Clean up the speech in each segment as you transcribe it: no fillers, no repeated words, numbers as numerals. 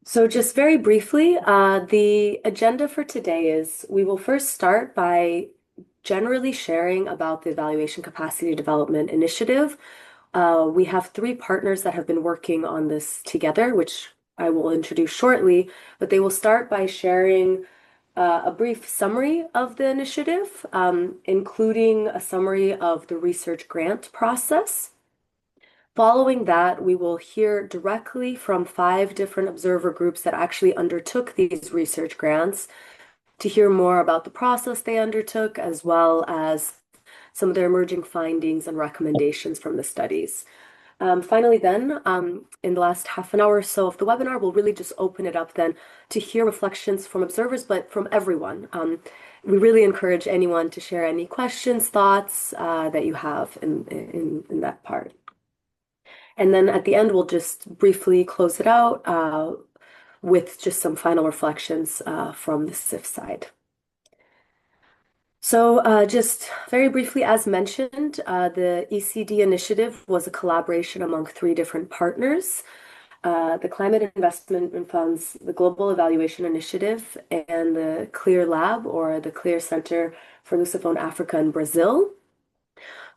So just very briefly, the agenda for today is we will first start by generally sharing about the Evaluation Capacity Development Initiative. We have three partners that have been working on this together, which I will introduce shortly, but they will start by sharing a brief summary of the initiative, including a summary of the research grant process. Following that, we will hear directly from 5 different observer groups that actually undertook these research grants to hear more about the process they undertook, as well as some of their emerging findings and recommendations from the studies. Finally, then, in the last half an hour or so of the webinar, we'll really just open it up then to hear reflections from observers, but from everyone. We really encourage anyone to share any questions, thoughts that you have in that part. And then at the end, we'll just briefly close it out with just some final reflections from the CIF side. So just very briefly, as mentioned, the ECD initiative was a collaboration among 3 different partners, the Climate Investment Fund's the Global Evaluation Initiative and the CLEAR Lab, or the CLEAR Center for Lusophone Africa in Brazil.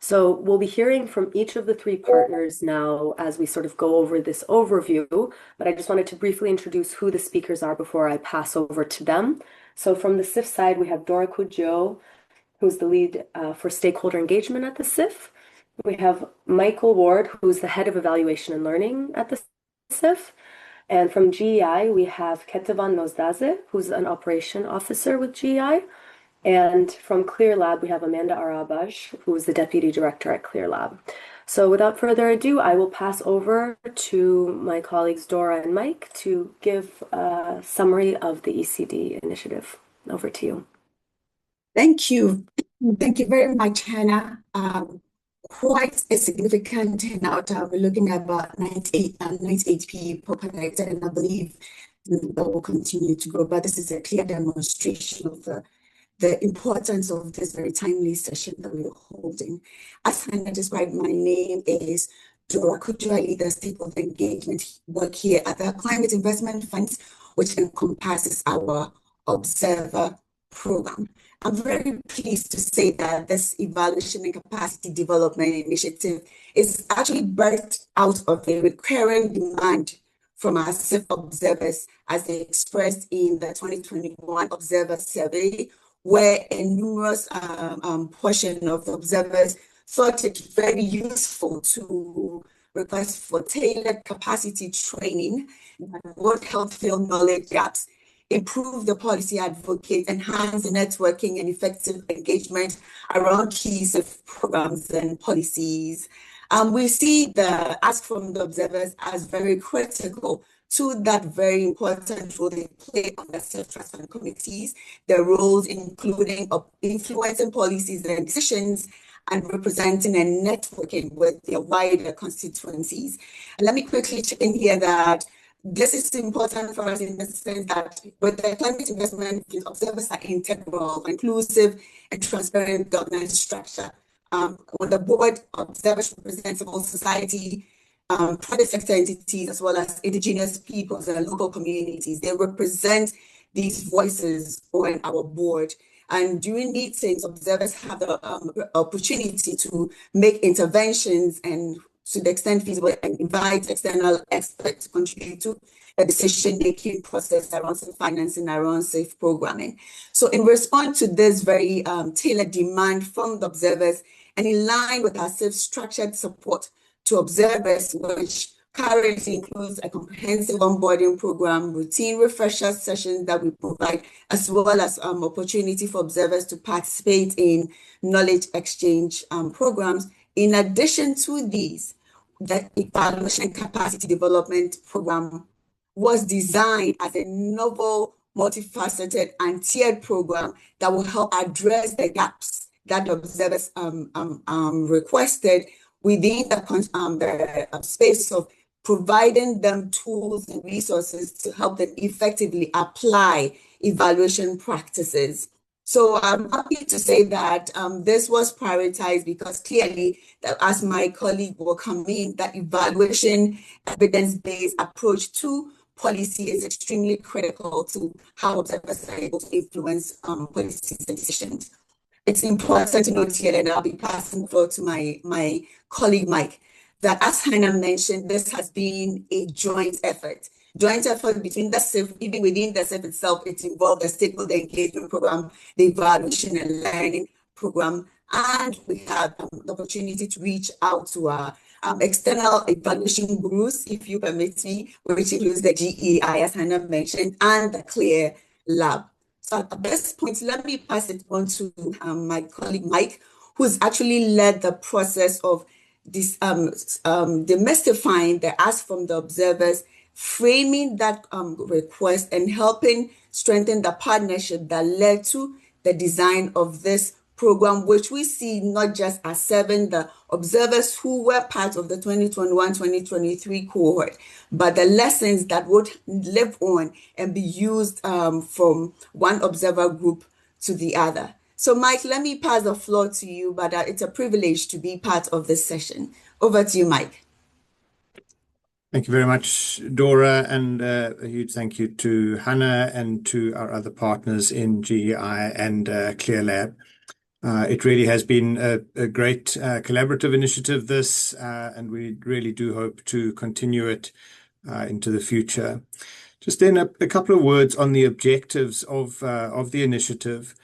So we'll be hearing from each of the 3 partners now as we sort of go over this overview, but I just wanted to briefly introduce who the speakers are before I pass over to them. So from the CIF side, we have Dora Kudjo, who's the lead for stakeholder engagement at the CIF. We have Michael Ward, who's the head of evaluation and learning at the CIF. And from GEI, we have Ketevan Nozdaze, who's an operation officer with GEI. And from CLEAR Lab, we have Amanda Arabaj, who is the deputy director at CLEAR Lab. So without further ado, I will pass over to my colleagues Dora and Mike to give a summary of the ECD initiative. Over to you. Thank you. Thank you very much, Hannah. Quite a significant turnout. We're looking at about 98 people connected, and I believe that will continue to grow. But this is a clear demonstration of the importance of this very timely session that we're holding. As Hannah described, my name is Dora Kudjo. I lead the stakeholder engagement work here at the Climate Investment Fund, which encompasses our Observer program. I'm very pleased to say that this evaluation and capacity development initiative is actually birthed out of a recurring demand from our CIF observers, as they expressed in the 2021 Observer Survey, where a numerous portion of the observers thought it very useful to request for tailored capacity training that would help fill knowledge gaps, improve the policy advocate, enhance the networking and effective engagement around key CIF programs and policies. We see the ask from the observers as very critical to that very important role they play on the CIF trust fund committees, their roles including influencing policies and decisions and representing and networking with their wider constituencies. And let me quickly check in here that this is important for us in the sense that with the climate investment, observers are integral, inclusive, and transparent governance structure. On the board, observers represent civil society, private sector entities, as well as indigenous peoples and local communities. They represent these voices on our board. And during meetings, observers have the opportunity to make interventions and, to the extent feasible, and invite external experts to contribute to the decision-making process around CIF financing, around CIF programming. So in response to this very tailored demand from the observers, and in line with our CIF structured support to observers, which currently includes a comprehensive onboarding program, routine refresher sessions that we provide, as well as opportunity for observers to participate in knowledge exchange programs. In addition to these, the evaluation and capacity development program was designed as a novel, multifaceted and tiered program that will help address the gaps that the observers requested within the space of providing them tools and resources to help them effectively apply evaluation practices. So I'm happy to say that this was prioritized because clearly, as my colleague will come in, that evaluation evidence-based approach to policy is extremely critical to how observers are able to influence policies and decisions. It's important to note here, and I'll be passing the floor to my colleague Mike, that as Hannah mentioned, this has been a joint effort. Joint effort between the CIF, even within the CIF itself, it involved the stakeholder engagement program, the evaluation and learning program, and we had the opportunity to reach out to our external evaluation groups, if you permit me, which includes the GEI, as Hannah mentioned, and the CLEAR lab. So at this point, let me pass it on to my colleague Mike, who's actually led the process of this demystifying the ask from the observers, framing that request, and helping strengthen the partnership that led to the design of this program, which we see not just as serving the observers who were part of the 2021-2023 cohort, but the lessons that would live on and be used from one observer group to the other. So Mike, let me pass the floor to you, but it's a privilege to be part of this session. Over to you, Mike. Thank you very much, Dora, and a huge thank you to Hannah and to our other partners in GEI and CLEAR Lab. It really has been a great collaborative initiative, this, and we really do hope to continue it into the future. Just then a couple of words on the objectives of the initiative.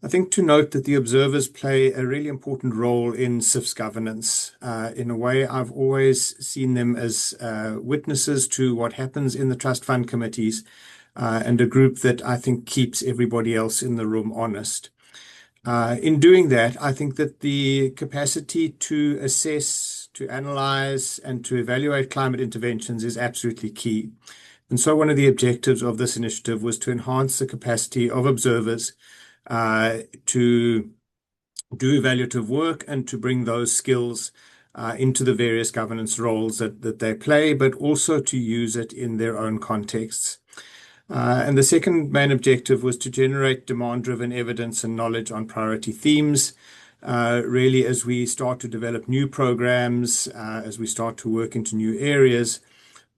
I think to note that the observers play a really important role in CIF's governance. In a way, I've always seen them as witnesses to what happens in the trust fund committees, and a group that I think keeps everybody else in the room honest. In doing that, I think that the capacity to assess, to analyze, and to evaluate climate interventions is absolutely key. And so one of the objectives of this initiative was to enhance the capacity of observers to do evaluative work and to bring those skills into the various governance roles that they play, but also to use it in their own contexts. And the second main objective was to generate demand-driven evidence and knowledge on priority themes. Really, as we start to develop new programs, as we start to work into new areas,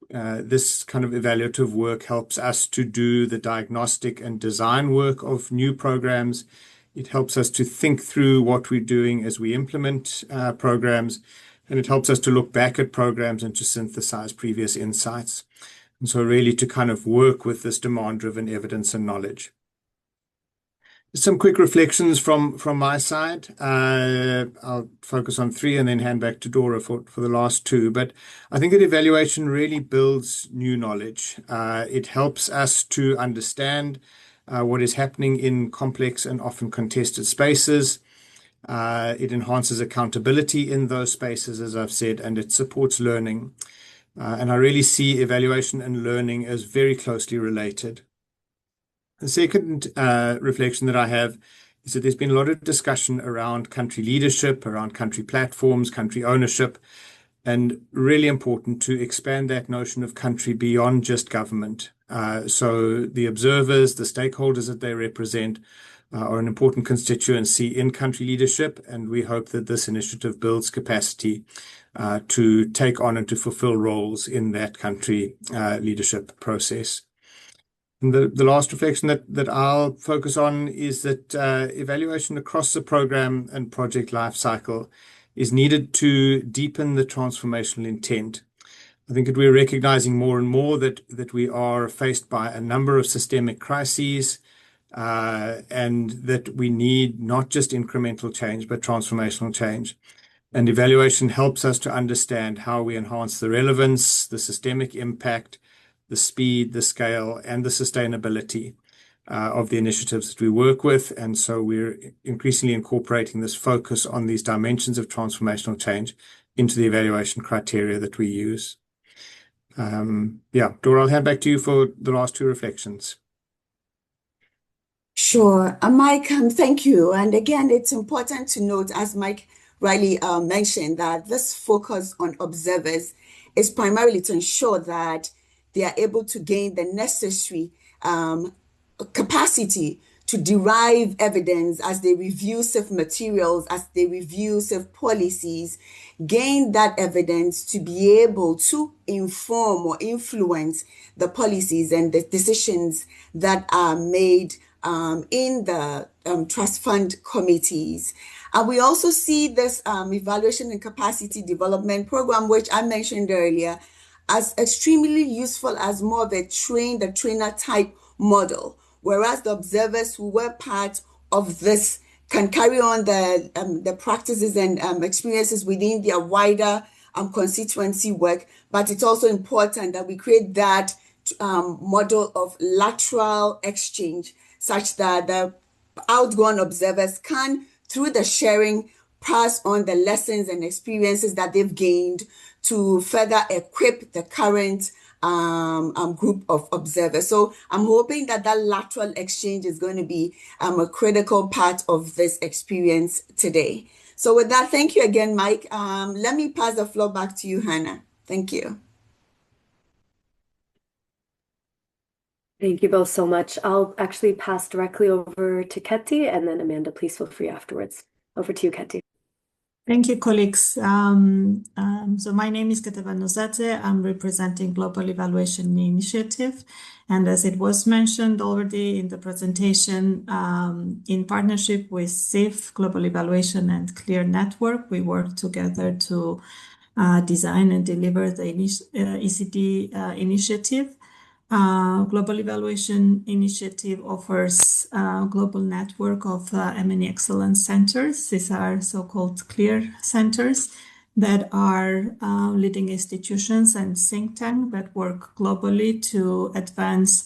this kind of evaluative work helps us to do the diagnostic and design work of new programs. It helps us to think through what we're doing as we implement programs, and it helps us to look back at programs and to synthesize previous insights. And so really to kind of work with this demand-driven evidence and knowledge. Some quick reflections from my side. I'll focus on three and then hand back to Dora for the last two. But I think that evaluation really builds new knowledge. It helps us to understand what is happening in complex and often contested spaces. It enhances accountability in those spaces, as I've said, and it supports learning. And I really see evaluation and learning as very closely related. The second reflection that I have is that there's been a lot of discussion around country leadership, around country platforms, country ownership, and really important to expand that notion of country beyond just government. So the observers, the stakeholders that they represent, are an important constituency in country leadership, and we hope that this initiative builds capacity to take on and to fulfill roles in that country leadership process. And the last reflection that I'll focus on is that evaluation across the program and project lifecycle is needed to deepen the transformational intent. I think that we're recognizing more and more that we are faced by a number of systemic crises, and that we need not just incremental change, but transformational change. And evaluation helps us to understand how we enhance the relevance, the systemic impact, the speed, the scale, and the sustainability of the initiatives that we work with. And so we're increasingly incorporating this focus on these dimensions of transformational change into the evaluation criteria that we use. Dora, I'll hand back to you for the last two reflections. Sure. Mike, thank you. And again, it's important to note, as Mike rightly mentioned, that this focus on observers is primarily to ensure that they are able to gain the necessary capacity to derive evidence as they review CIF materials, as they review CIF policies, gain that evidence to be able to inform or influence the policies and the decisions that are made in the trust fund committees. And we also see this evaluation and capacity development program, which I mentioned earlier, as extremely useful as more of a train-the-trainer type model, whereas the observers who were part of this can carry on the practices and experiences within their wider constituency work. But it's also important that we create that model of lateral exchange such that the outgoing observers can, through the sharing, pass on the lessons and experiences that they've gained to further equip the current group of observers. So I'm hoping that that lateral exchange is going to be a critical part of this experience today. So with that, thank you again, Mike. Let me pass the floor back to you, Hannah. Thank you. Thank you both so much. I'll actually pass directly over to Ketty, and then Amanda, please feel free afterwards. Over to you, Ketty. Thank you, colleagues. So my name is Keteva Nozadze. I'm representing Global Evaluation Initiative. And as it was mentioned already in the presentation, in partnership with CIF, Global Evaluation and Clear Network, we work together to design and deliver the ECD initiative. Global Evaluation Initiative offers a global network of M&E Excellence Centers. These are so-called CLEAR centers that are leading institutions and think tanks that work globally to advance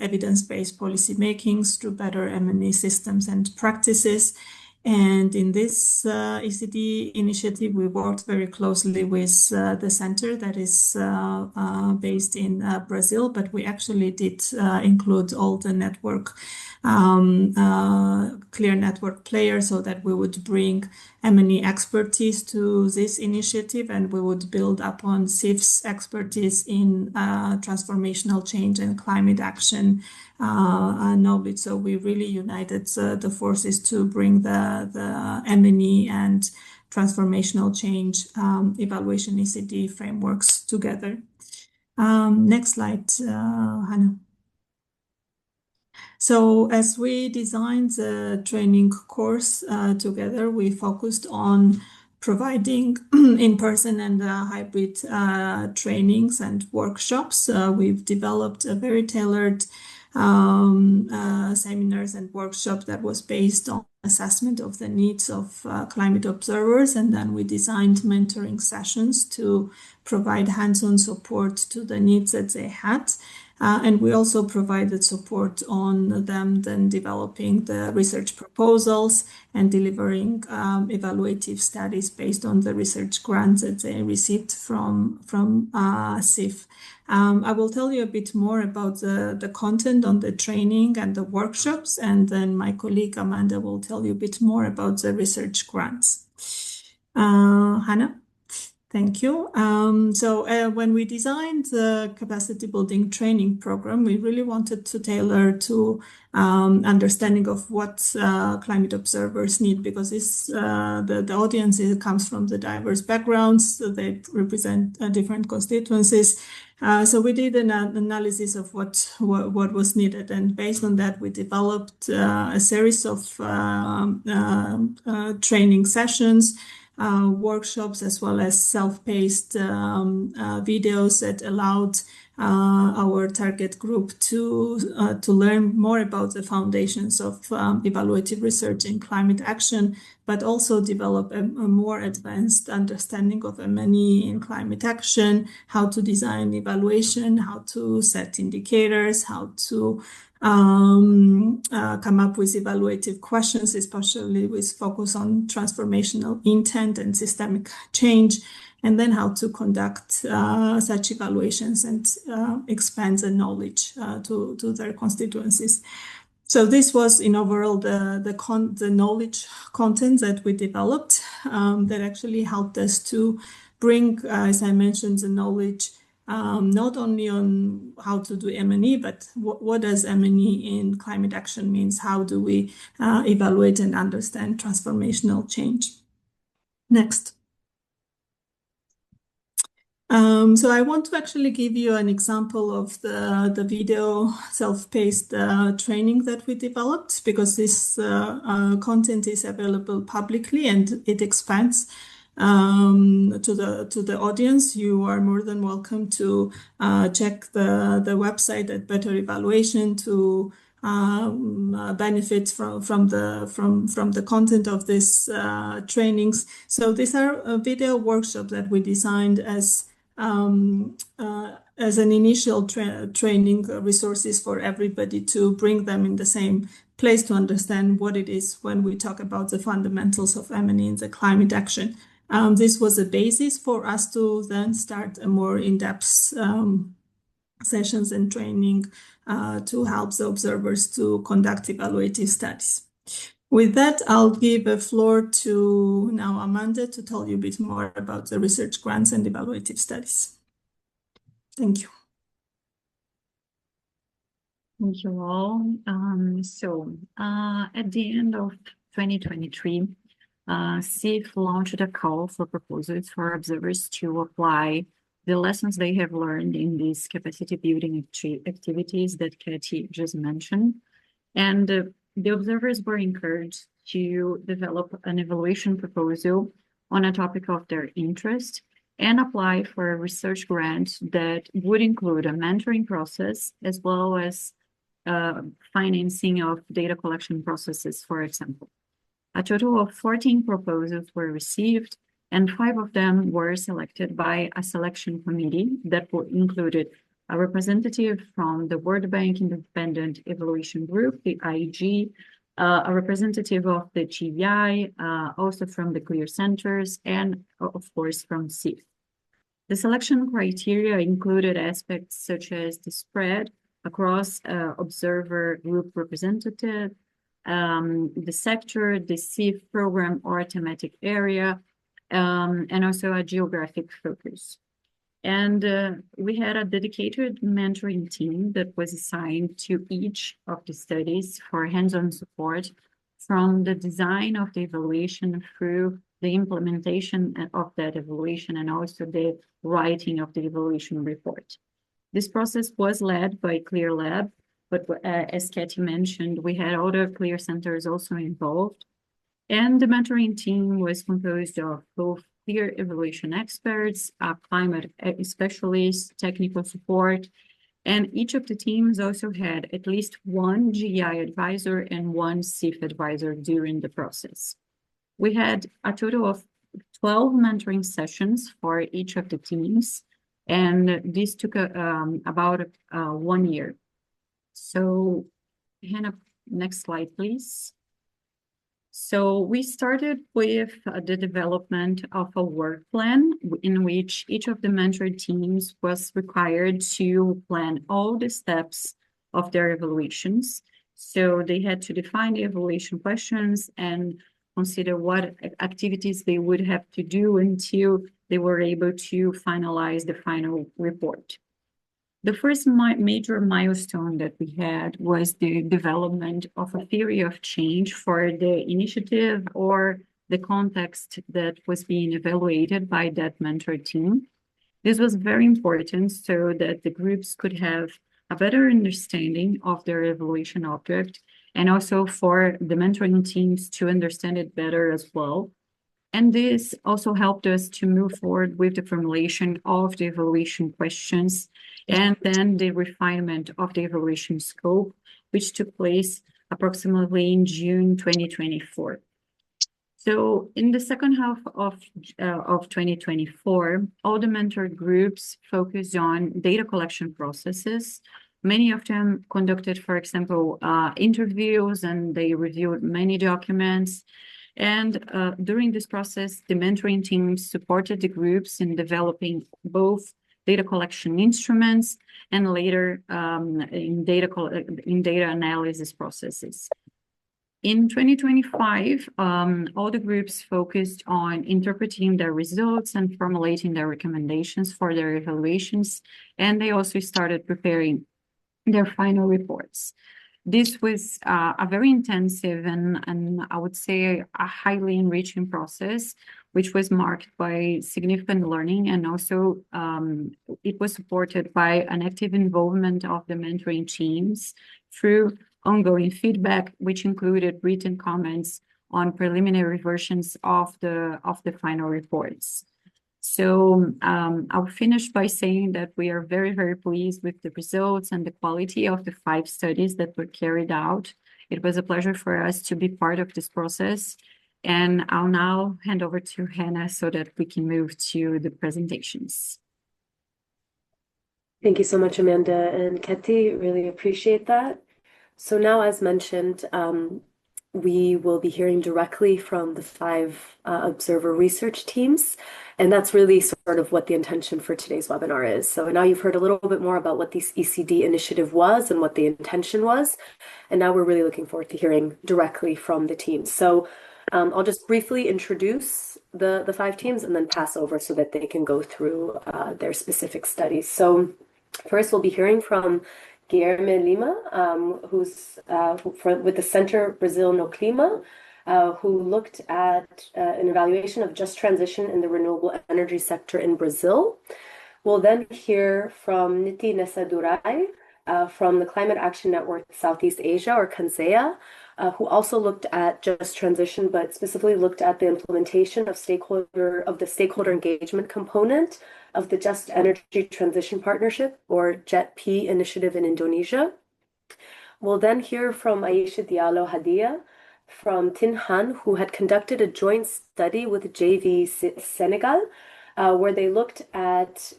evidence-based policy makings through better M&E systems and practices. And in this ECD initiative, we worked very clearly with the center that is based in Brazil, but we actually did include all the network, clear network players, so that we would bring M&E expertise to this initiative, and we would build upon CIF's expertise in transformational change and climate action knowledge. So we really united the forces to bring the M&E and transformational change evaluation ECD frameworks together. Next slide, Hannah. So as we designed the training course together, we focused on providing in-person and hybrid trainings and workshops. We've developed a very tailored seminars and workshop that was based on assessment of the needs of climate observers, and then we designed mentoring sessions to provide hands-on support to the needs that they had. And we also provided support on them then developing the research proposals and delivering evaluative studies based on the research grants that they received from CIF. I will tell you a bit more about the content on the training and the workshops, and then my colleague Amanda will tell you a bit more about the research grants. Hannah? Thank you. So when we designed the capacity building training program, we really wanted to tailor to understanding of what climate observers need, because the audience comes from the diverse backgrounds, so they represent different constituencies. So we did an analysis of what was needed, and based on that, we developed a series of training sessions, workshops, as well as self-paced videos that allowed our target group to learn more about the foundations of evaluative research in climate action, but also develop a more advanced understanding of M&E in climate action, how to design evaluation, how to set indicators, how to come up with evaluative questions, especially with focus on transformational intent and systemic change, and then how to conduct such evaluations and expand the knowledge to their constituencies. So this was in overall the knowledge content that we developed that actually helped us to bring, as I mentioned, the knowledge not only on how to do M&E, but what does M&E in climate action means? How do we evaluate and understand transformational change? Next. So I want to actually give you an example of the video self-paced training that we developed, because this content is available publicly and it expands to the audience. You are more than welcome to check the website at Better Evaluation to benefit from the content of these trainings. So these are video workshops that we designed as an initial training resources for everybody, to bring them in the same place to understand what it is when we talk about the fundamentals of M&E in the climate action. This was a basis for us to then start a more in-depth sessions and training to help the observers to conduct evaluative studies. With that, I'll give the floor to now Amanda to tell you a bit more about the research grants and evaluative studies. Thank you. Thank you all. At the end of 2023, CIF launched a call for proposals for observers to apply the lessons they have learned in these capacity building activities that Katie just mentioned. And the observers were encouraged to develop an evaluation proposal on a topic of their interest and apply for a research grant that would include a mentoring process as well as financing of data collection processes, for example. A total of 14 proposals were received, and 5 of them were selected by a selection committee that included a representative from the World Bank Independent Evaluation Group, the IEG, a representative of the GEI, also from the CLEAR centers, and of course from CIF. The selection criteria included aspects such as the spread across observer group representative, the sector, the CIF program or thematic area, and also a geographic focus. And we had a dedicated mentoring team that was assigned to each of the studies for hands-on support from the design of the evaluation through the implementation of that evaluation and also the writing of the evaluation report. This process was led by CLEAR Lab, but as Katie mentioned, we had other CLEAR centers also involved. And the mentoring team was composed of both CLEAR evaluation experts, climate specialists, technical support, and each of the teams also had at least one GEI advisor and one CIF advisor during the process. We had a total of 12 mentoring sessions for each of the teams, and this took about 1 year. So, Hannah, next slide, please. So we started with the development of a work plan in which each of the mentored teams was required to plan all the steps of their evaluations. So they had to define the evaluation questions and consider what activities they would have to do until they were able to finalize the final report. The first major milestone that we had was the development of a theory of change for the initiative or the context that was being evaluated by that mentor team. This was very important so that the groups could have a better understanding of their evaluation object and also for the mentoring teams to understand it better as well. And this also helped us to move forward with the formulation of the evaluation questions and then the refinement of the evaluation scope, which took place approximately in June 2024. So in the second half of 2024, all the mentored groups focused on data collection processes. Many of them conducted, for example, interviews, and they reviewed many documents. And during this process, the mentoring team supported the groups in developing both data collection instruments and later in data analysis processes. In 2025, all the groups focused on interpreting their results and formulating their recommendations for their evaluations, and they also started preparing their final reports. This was a very intensive and I would say a highly enriching process, which was marked by significant learning, and also it was supported by an active involvement of the mentoring teams through ongoing feedback, which included written comments on preliminary versions of the final reports. So I'll finish by saying that we are very, very pleased with the results and the quality of the 5 studies that were carried out. It was a pleasure for us to be part of this process. And I'll now hand over to Hannah so that we can move to the presentations. Thank you so much, Amanda and Ketty. Really appreciate that. So now, as mentioned, we will be hearing directly from the 5 observer research teams, and that's really sort of what the intention for today's webinar is. So now you've heard a little bit more about what this ECD initiative was and what the intention was, and now we're really looking forward to hearing directly from the teams. So I'll just briefly introduce the 5 teams and then pass over so that they can go through their specific studies. So first, we'll be hearing from Guilherme Lima, who's with the Center Brasil no Clima, who looked at an evaluation of just transition in the renewable energy sector in Brazil. We'll then hear from Niti Nessadurai from the Climate Action Network Southeast Asia, or CANSEA, who also looked at just transition, but specifically looked at the implementation of the stakeholder engagement component of the Just Energy Transition Partnership, or JETP initiative in Indonesia. We'll then hear from Aisha Diallo Hadia from Tinhan, who had conducted a joint study with JV Senegal, where they looked at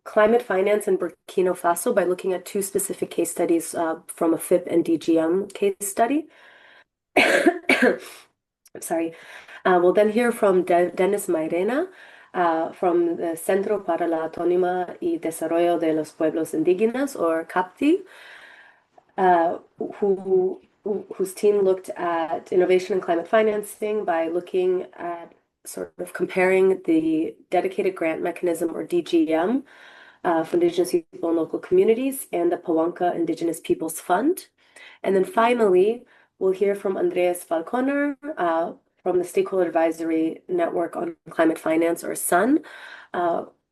climate finance in Burkina Faso by looking at 2 specific case studies from a FIP and DGM case study. Sorry. We'll then hear from Dennis Mairena from the Centro para la Autonomía y Desarrollo de los Pueblos Indígenas, or CAPTI, whose team looked at innovation and climate financing by looking at sort of comparing the dedicated grant mechanism, or DGM, for Indigenous people and local communities, and the Pawanka Indigenous Peoples Fund. And then finally, we'll hear from Andreas Falconer from the Stakeholder Advisory Network on Climate Finance, or SUN,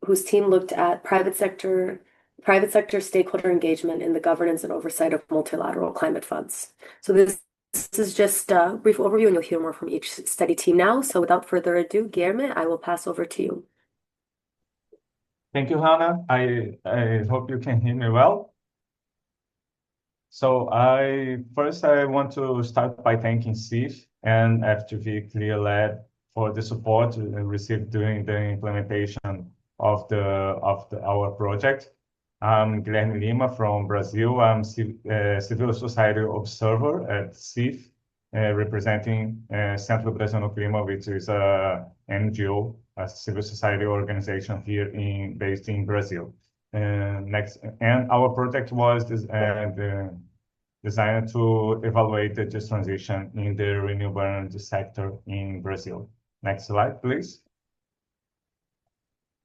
whose team looked at private sector stakeholder engagement in the governance and oversight of multilateral climate funds. So this is just a brief overview, and you'll hear more from each study team now. So without further ado, Guilherme, I will pass over to you. Thank you, Hannah. I hope you can hear me well. So I want to start by thanking CIF and FGV ClearLab for the support received during the implementation of our project. I'm Guilherme Lima from Brazil. I'm civil society observer at CIF, representing Centro Brasil no Clima, which is a NGO, a civil society organization here based in Brazil. And our project was designed to evaluate the just transition in the renewable energy sector in Brazil. Next slide, please.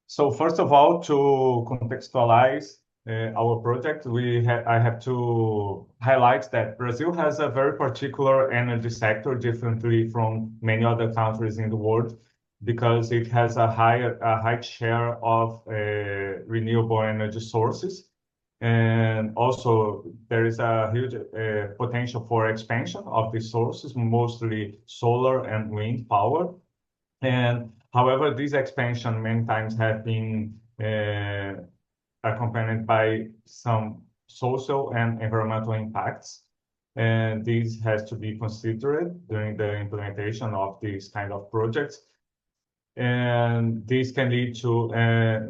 So first of all, to contextualize our project, I have to highlight that Brazil has a very particular energy sector, differently from many other countries in the world, because it has a high share of renewable energy sources. And also, there is a huge potential for expansion of these sources, mostly solar and wind power. And however, this expansion many times have been accompanied by some social and environmental impacts. And this has to be considered during the implementation of these kind of projects. And this can lead to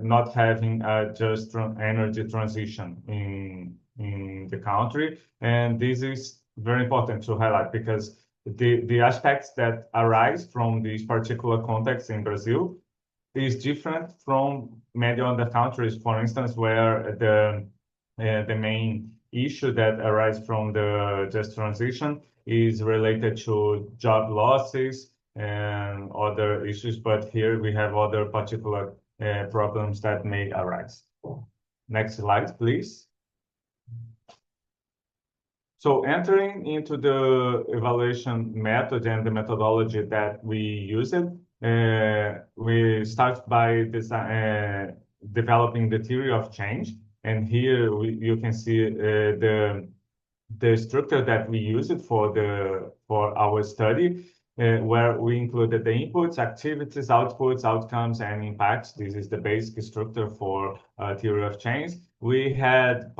not having a just energy transition in the country. And this is very important to highlight, because the aspects that arise from this particular context in Brazil is different from many other countries, for instance, where the main issue that arises from the just transition is related to job losses and other issues, but here we have other particular problems that may arise. Next slide, please. So entering into the evaluation method and the methodology that we use it, we start by developing the theory of change. And here you can see the structure that we use it for our study, where we included the inputs, activities, outputs, outcomes, and impacts. This is the basic structure for theory of change. We had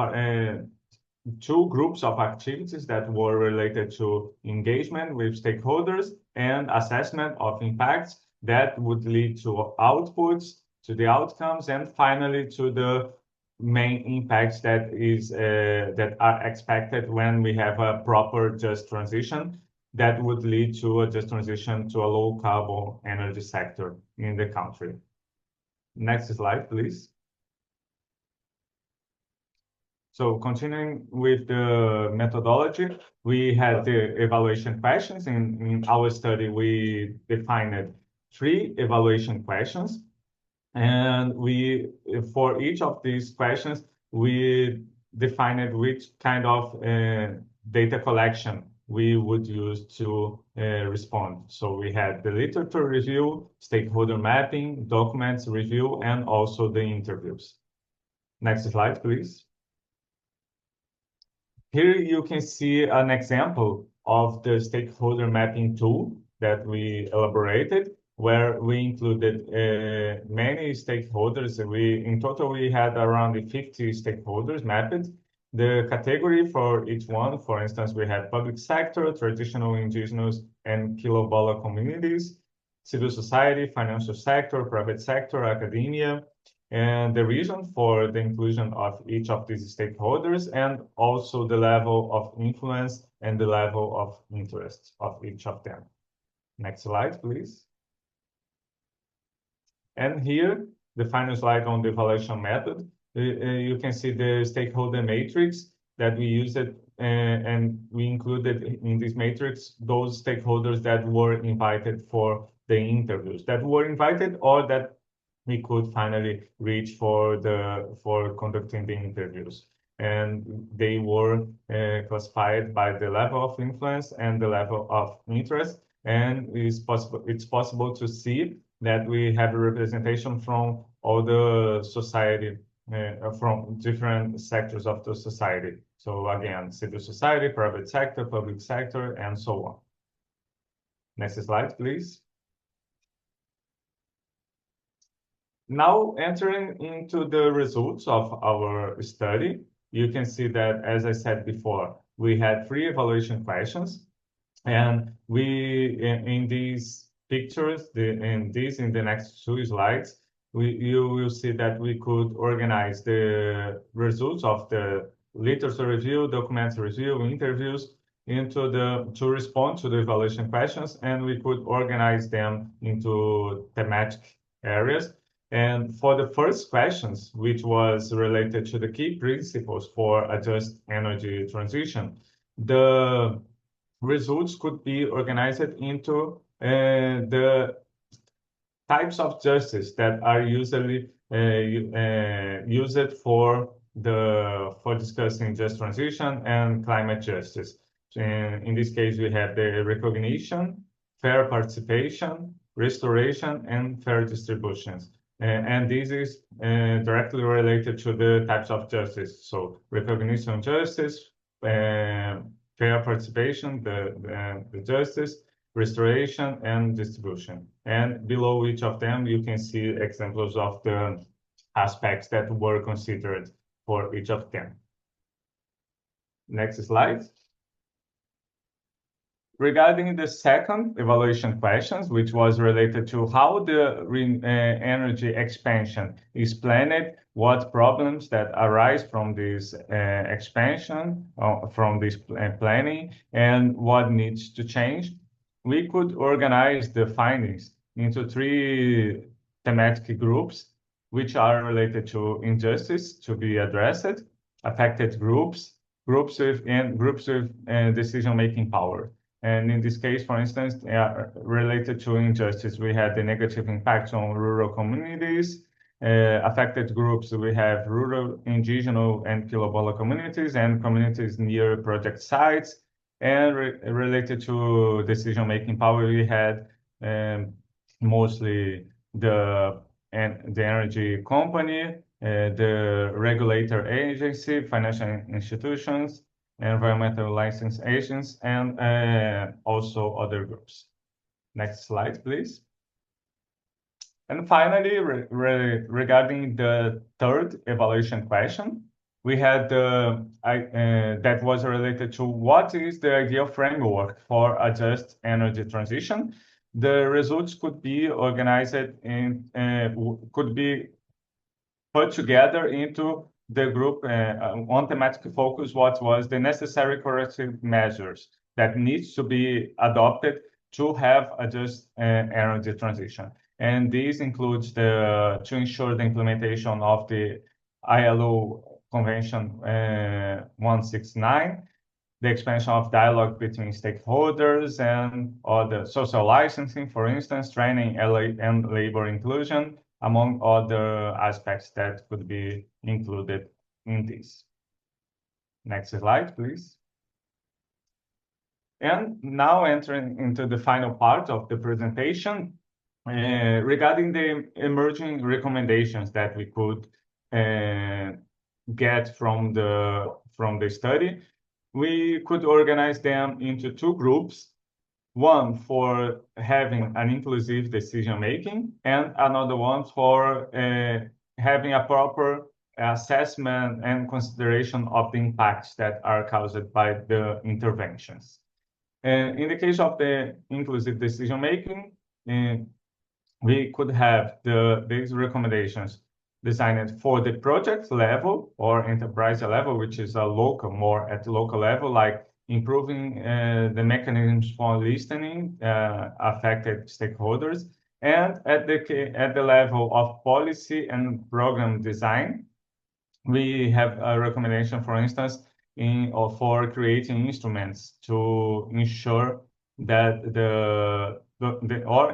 two groups of activities that were related to engagement with stakeholders and assessment of impacts that would lead to outputs, to the outcomes, and finally to the main impacts that are expected when we have a proper just transition that would lead to a just transition to a low carbon energy sector in the country. Next slide, please. So continuing with the methodology, we had the evaluation questions. In our study, we defined 3 evaluation questions. And for each of these questions, we defined which kind of data collection we would use to respond. So we had the literature review, stakeholder mapping, documents review, and also the interviews. Next slide, please. Here you can see an example of the stakeholder mapping tool that we elaborated, where we included many stakeholders. In total, we had around 50 stakeholders mapped. The category for each one, for instance, we had public sector, traditional indigenous and quilombola communities, civil society, financial sector, private sector, academia, and the reason for the inclusion of each of these stakeholders, and also the level of influence and the level of interest of each of them. Next slide, please. And here, the final slide on the evaluation method. You can see the stakeholder matrix that we used, and we included in this matrix those stakeholders that were invited for the interviews, that were invited or that we could finally reach for conducting the interviews. And they were classified by the level of influence and the level of interest. And it's possible to see that we have a representation from all the society, from different sectors of the society. So again, civil society, private sector, public sector, and so on. Next slide, please. Now entering into the results of our study, you can see that, as I said before, we had 3 evaluation questions, and in these pictures, in the next 2 slides, you will see that we could organize the results of the literature review, documents review, interviews to respond to the evaluation questions, and we could organize them into thematic areas. And for the first questions, which was related to the key principles for a just energy transition, the results could be organized into the types of justice that are usually used for discussing just transition and climate justice. In this case, we have the recognition, fair participation, restoration, and fair distributions. And this is directly related to the types of justice. So recognition justice, fair participation, the justice, restoration, and distribution. And below each of them, you can see examples of the aspects that were considered for each of them. Next slide. Regarding the second evaluation questions, which was related to how the energy expansion is planned, what problems that arise from this expansion, from this planning, and what needs to change, we could organize the findings into 3 thematic groups, which are related to injustice to be addressed, affected groups, groups with decision-making power. And in this case, for instance, related to injustice, we had the negative impact on rural communities. Affected groups, we have rural, indigenous, and quilombola communities, and communities near project sites. And related to decision-making power, we had mostly the energy company, the regulator agency, financial institutions, environmental license agents, and also other groups. Next slide, please. And finally, regarding the third evaluation question, we had that was related to what is the ideal framework for a just energy transition. The results could be organized in could be put together into the group on thematic focus. What was the necessary corrective measures that needs to be adopted to have a just energy transition? And this includes to ensure the implementation of the ILO Convention 169, the expansion of dialogue between stakeholders and other social licensing, for instance, training and labor inclusion, among other aspects that could be included in this. Next slide, please. And now entering into the final part of the presentation, regarding the emerging recommendations that we could get from the study, we could organize them into two groups. One for having an inclusive decision-making, and another one for having a proper assessment and consideration of the impacts that are caused by the interventions. In the case of the inclusive decision-making, we could have these recommendations designed for the project level or enterprise level, which is more at the local level, like improving the mechanisms for listening affected stakeholders, and at the level of policy and program design, we have a recommendation, for instance, for creating instruments to ensure that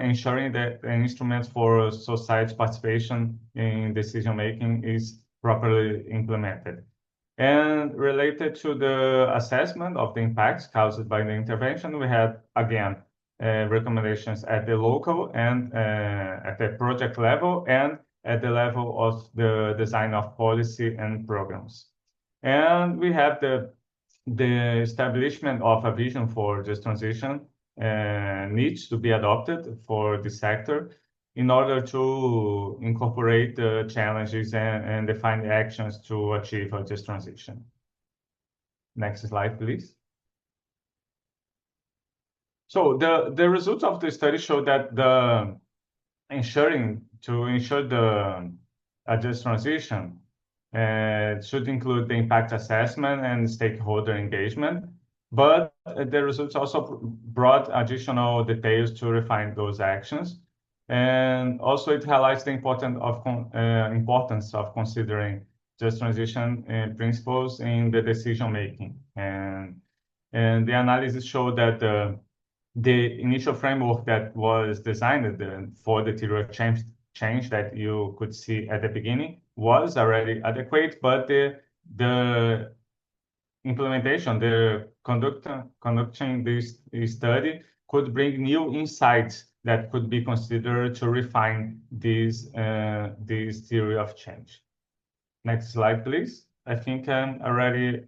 ensuring that the instruments for society's participation in decision making is properly implemented. And related to the assessment of the impacts caused by the intervention, we had, again, recommendations at the local and at the project level and at the level of the design of policy and programs. And we have the establishment of a vision for this transition needs to be adopted for the sector in order to incorporate the challenges and define the actions to achieve this transition. Next slide, please. So the results of the study show that to ensure the just transition should include the impact assessment and stakeholder engagement, but the results also brought additional details to refine those actions. And also it highlights the importance of considering just transition principles in the decision making. And the analysis showed that the initial framework that was designed for the theory of change that you could see at the beginning was already adequate, but the implementation, the conducting this study could bring new insights that could be considered to refine this theory of change. Next slide, please. I think I'm already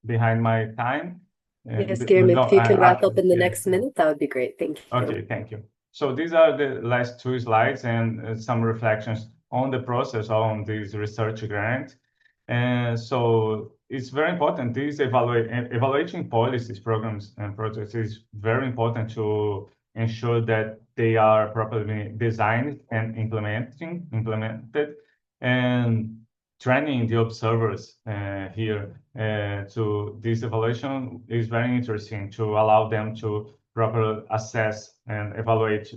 behind my time. Yes, Guilherme, if you can wrap up in the next minute, that would be great. Thank you. Okay, thank you. So these are the last two slides and some reflections on the process on this research grant. And so it's very important. These evaluating policies, programs, and projects is very important to ensure that they are properly designed and implemented, and training the observers here to this evaluation is very interesting to allow them to properly assess and evaluate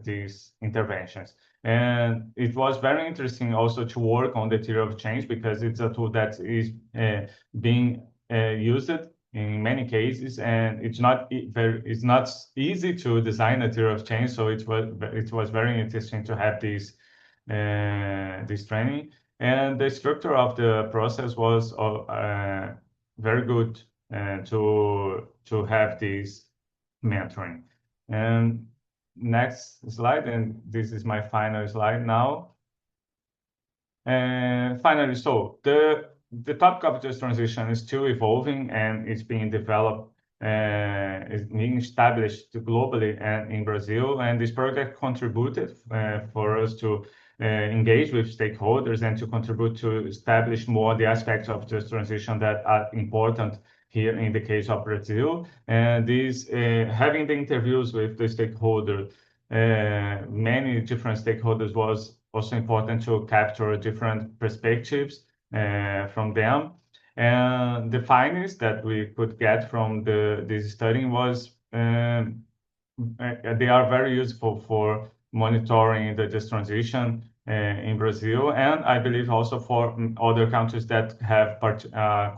these interventions. And it was very interesting also to work on the theory of change, because it's a tool that is being used in many cases, and it's not easy to design a theory of change. So it was very interesting to have this training, and the structure of the process was very good to have this mentoring. And next slide, and this is my final slide now. And finally, so the topic of just transition is still evolving, and it's being developed, is being established globally and in Brazil. And this project contributed for us to engage with stakeholders and to contribute to establish more the aspects of just transition that are important here in the case of Brazil. And this having the interviews with the stakeholders, many different stakeholders, was also important to capture different perspectives from them. And the findings that we could get from this study was they are very useful for monitoring the just transition in Brazil, and I believe also for other countries that have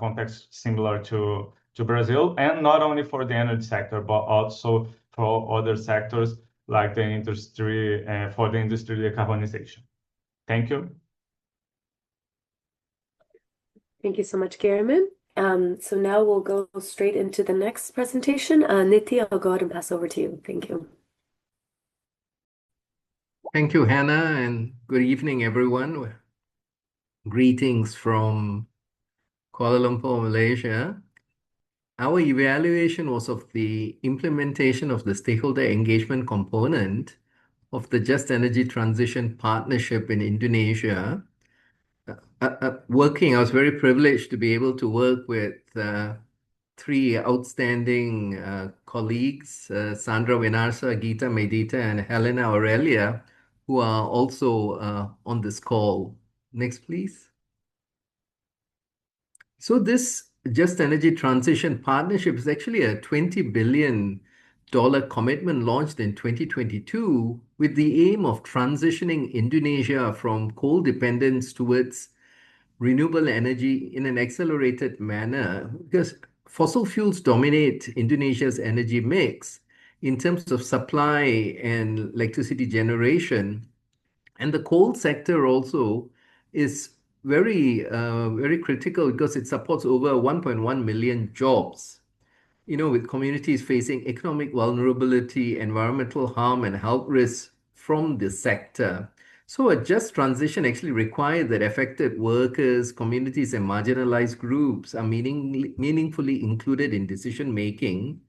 context similar to Brazil, and not only for the energy sector, but also for other sectors like the industry, for the industry decarbonization. Thank you. Thank you so much, Gariman. So now we'll go straight into the next presentation. Niti, I'll go ahead and pass over to you. Thank you. Thank you, Hannah, and good evening, everyone. Greetings from Kuala Lumpur, Malaysia. Our evaluation was of the implementation of the stakeholder engagement component of the Just Energy Transition Partnership in Indonesia. I was very privileged to be able to work with three outstanding colleagues, Sandra Vinarsa, Geeta Medita, and Helena Aurelia, who are also on this call. Next, please. So this Just Energy Transition Partnership is actually a $20 billion commitment launched in 2022 with the aim of transitioning Indonesia from coal dependence towards renewable energy in an accelerated manner, because fossil fuels dominate Indonesia's energy mix in terms of supply and electricity generation. And the coal sector also is very critical because it supports over 1.1 million jobs, with communities facing economic vulnerability, environmental harm, and health risks from this sector. So a just transition actually requires that affected workers, communities, and marginalized groups are meaningfully included in decision making.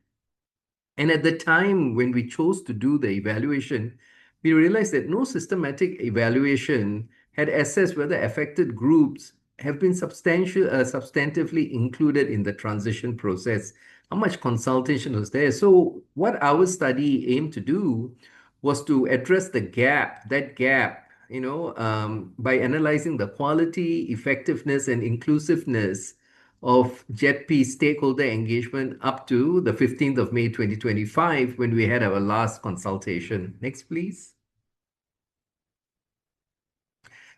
And at the time when we chose to do the evaluation, we realized that no systematic evaluation had assessed whether affected groups have been substantively included in the transition process. How much consultation was there? So what our study aimed to do was to address that gap, by analyzing the quality, effectiveness, and inclusiveness of JETP stakeholder engagement up to the 15th of May 2025, when we had our last consultation. Next, please.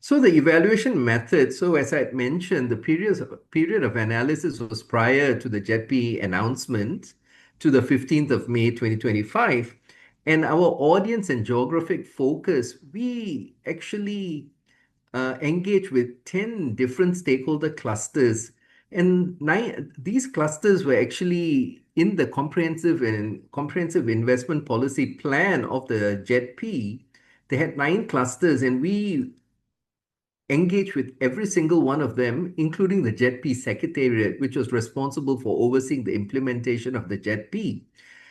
So the evaluation method, so as I had mentioned, the period of analysis was prior to the JETP announcement to the 15th of May 2025. And our audience and geographic focus, we actually engaged with 10 different stakeholder clusters. And these clusters were actually in the comprehensive investment policy plan of the JETP. They had 9 clusters, and we engaged with every single one of them, including the JETP Secretariat, which was responsible for overseeing the implementation of the JETP.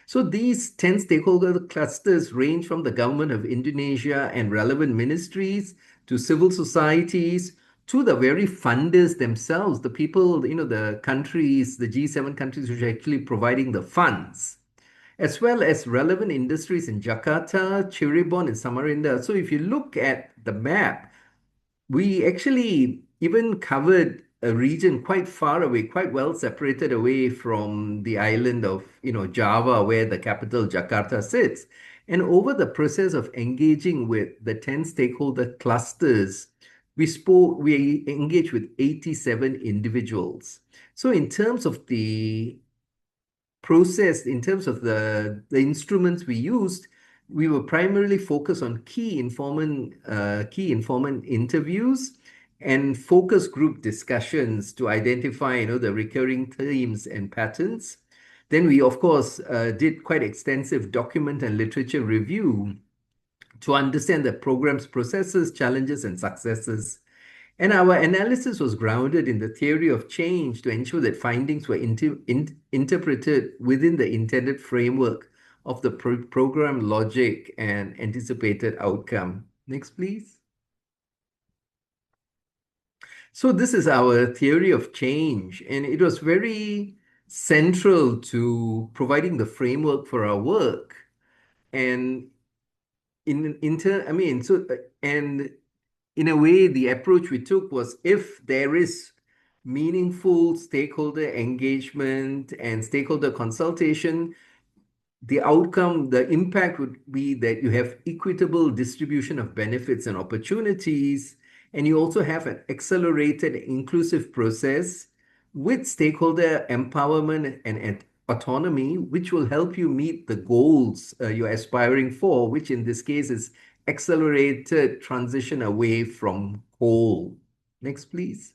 So these 10 stakeholder clusters range from the government of Indonesia and relevant ministries to civil societies to the very funders themselves, the people, the countries, the G7 countries which are actually providing the funds, as well as relevant industries in Jakarta, Cirebon, and Samarinda. So if you look at the map, we actually even covered a region quite far away, quite well separated away from the island of, Java, where the capital Jakarta sits. And over the process of engaging with the 10 stakeholder clusters, we engaged with 87 individuals. So in terms of the process, in terms of the instruments we used, we were primarily focused on key informant interviews and focus group discussions to identify, the recurring themes and patterns. Then we, of course, did quite extensive document and literature review to understand the program's processes, challenges, and successes. And our analysis was grounded in the theory of change to ensure that findings were interpreted within the intended framework of the program logic and anticipated outcome. Next, please. So this is our theory of change, and it was very central to providing the framework for our work. And and in a way, the approach we took was, if there is meaningful stakeholder engagement and stakeholder consultation, the outcome, the impact would be that you have equitable distribution of benefits and opportunities, and you also have an accelerated inclusive process with stakeholder empowerment and autonomy, which will help you meet the goals you're aspiring for, which in this case is accelerated transition away from coal. Next, please.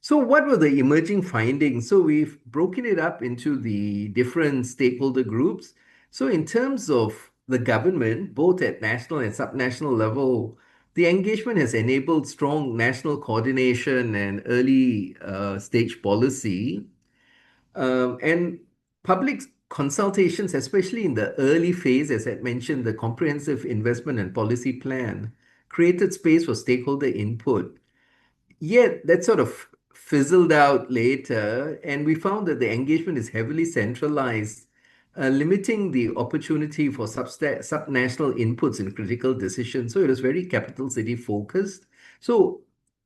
So what were the emerging findings? So we've broken it up into the different stakeholder groups. So in terms of the government, both at national and subnational level, the engagement has enabled strong national coordination and early stage policy. And public consultations, especially in the early phase, as I mentioned, the comprehensive investment and policy plan, created space for stakeholder input. Yet that sort of fizzled out later, and we found that the engagement is heavily centralized, limiting the opportunity for subnational inputs in critical decisions. So it was very capital city focused. So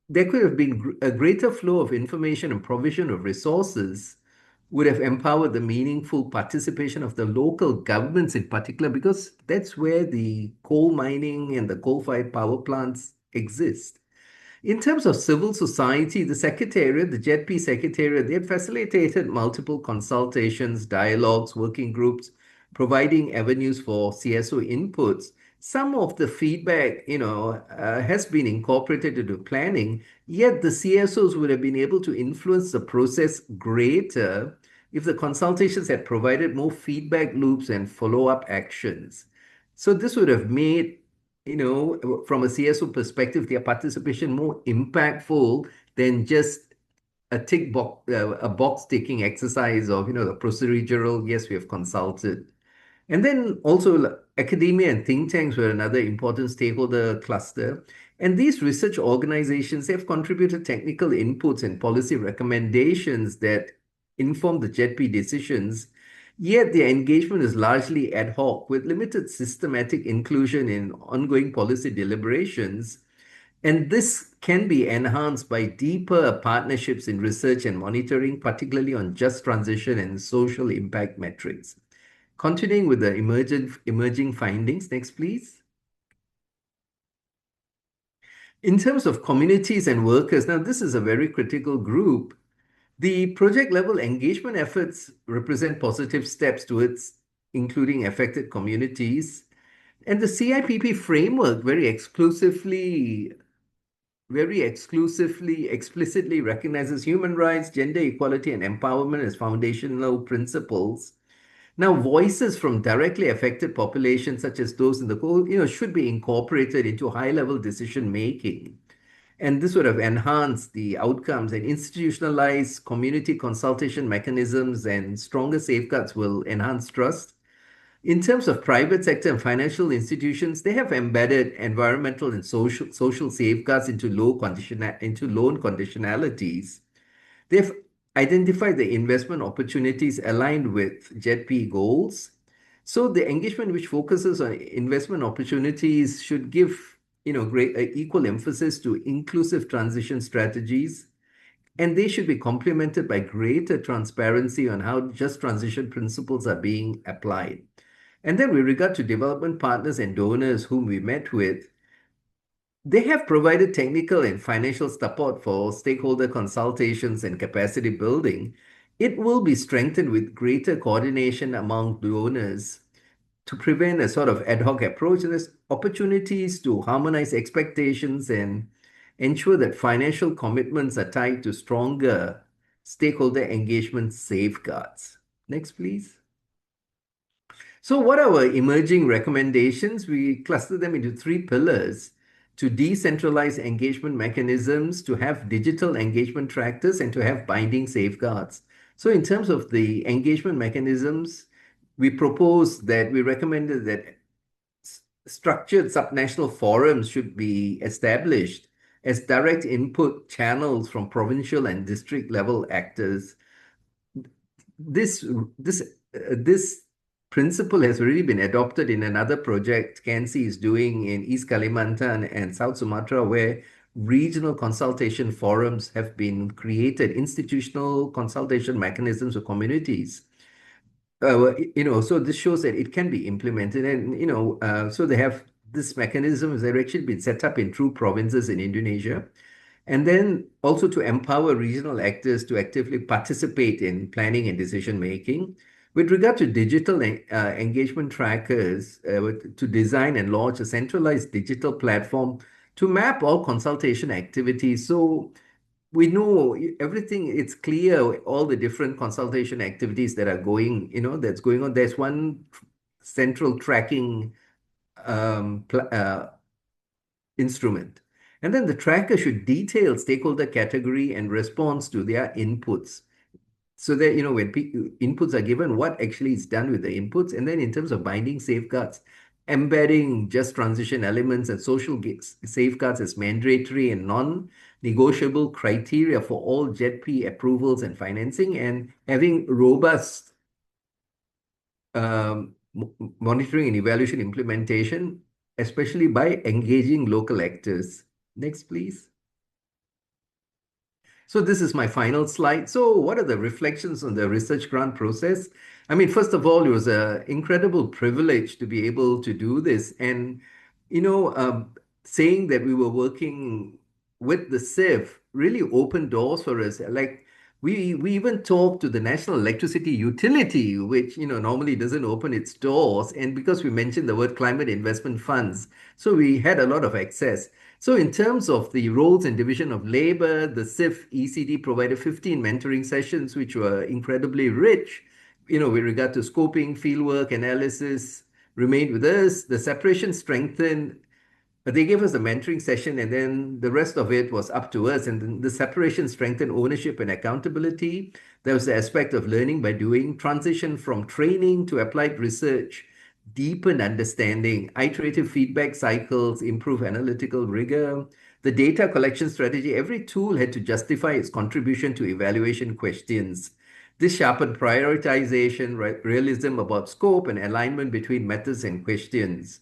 there could have been a greater flow of information and provision of resources would have empowered the meaningful participation of the local governments in particular, because that's where the coal mining and the coal-fired power plants exist. In terms of civil society, the Secretariat, the JETP Secretariat, they had facilitated multiple consultations, dialogues, working groups, providing avenues for CSO inputs. Some of the feedback, has been incorporated into planning, yet the CSOs would have been able to influence the process greater if the consultations had provided more feedback loops and follow-up actions. So this would have made, from a CSO perspective, their participation more impactful than just a box ticking exercise of, the procedural, yes, we have consulted. And then also academia and think tanks were another important stakeholder cluster. And these research organizations have contributed technical inputs and policy recommendations that inform the JETP decisions. Yet their engagement is largely ad hoc, with limited systematic inclusion in ongoing policy deliberations. And this can be enhanced by deeper partnerships in research and monitoring, particularly on just transition and social impact metrics. Continuing with the emerging findings. Next, please. In terms of communities and workers, now this is a very critical group. The project level engagement efforts represent positive steps towards including affected communities. And the CIPP framework very explicitly recognizes human rights, gender equality, and empowerment as foundational principles. Now, voices from directly affected populations, such as those in the coal, should be incorporated into high-level decision making. And this would have enhanced the outcomes, and institutionalized community consultation mechanisms and stronger safeguards will enhance trust. In terms of private sector and financial institutions, they have embedded environmental and social safeguards into loan conditionalities. They've identified the investment opportunities aligned with JETP goals. So the engagement which focuses on investment opportunities should give great equal emphasis to inclusive transition strategies, and they should be complemented by greater transparency on how just transition principles are being applied. And then with regard to development partners and donors whom we met with, they have provided technical and financial support for stakeholder consultations and capacity building. It will be strengthened with greater coordination among donors to prevent a sort of ad hoc approach. And there's opportunities to harmonize expectations and ensure that financial commitments are tied to stronger stakeholder engagement safeguards. Next, please. So what are our emerging recommendations? We cluster them into three pillars: to decentralize engagement mechanisms, to have digital engagement trackers, and to have binding safeguards. So in terms of the engagement mechanisms, we recommended that structured subnational forums should be established as direct input channels from provincial and district level actors. This principle has already been adopted in another project KNC is doing in East Kalimantan and South Sumatra, where regional consultation forums have been created, institutional consultation mechanisms for communities. So this shows that it can be implemented, and so they have this mechanism has actually been set up in 2 provinces in Indonesia. And then also to empower regional actors to actively participate in planning and decision making. With regard to digital engagement trackers, to design and launch a centralized digital platform to map all consultation activities. So we know everything, it's clear, all the different consultation activities that are that's going on. There's one central tracking instrument. And then the tracker should detail stakeholder category and response to their inputs. So that, when inputs are given, what actually is done with the inputs. And then in terms of binding safeguards, embedding just transition elements and social safeguards as mandatory and non-negotiable criteria for all JETP approvals and financing, and having robust monitoring and evaluation implementation, especially by engaging local actors. Next, please. So this is my final slide. So what are the reflections on the research grant process? I mean, first of all, it was an incredible privilege to be able to do this. And, saying that we were working with the CIF really opened doors for us. Like we even talked to the National Electricity Utility, which, normally doesn't open its doors. And because we mentioned the word climate investment funds, so we had a lot of access. So in terms of the roles and division of labor, the CIF ECD provided 15 mentoring sessions, which were incredibly rich, with regard to scoping, fieldwork, analysis, remained with us. The separation strengthened. They gave us a mentoring session, and then the rest of it was up to us. And then the separation strengthened ownership and accountability. There was the aspect of learning by doing, transition from training to applied research, deepen understanding, iterative feedback cycles, improve analytical rigor, the data collection strategy. Every tool had to justify its contribution to evaluation questions. This sharpened prioritization, realism about scope, and alignment between methods and questions.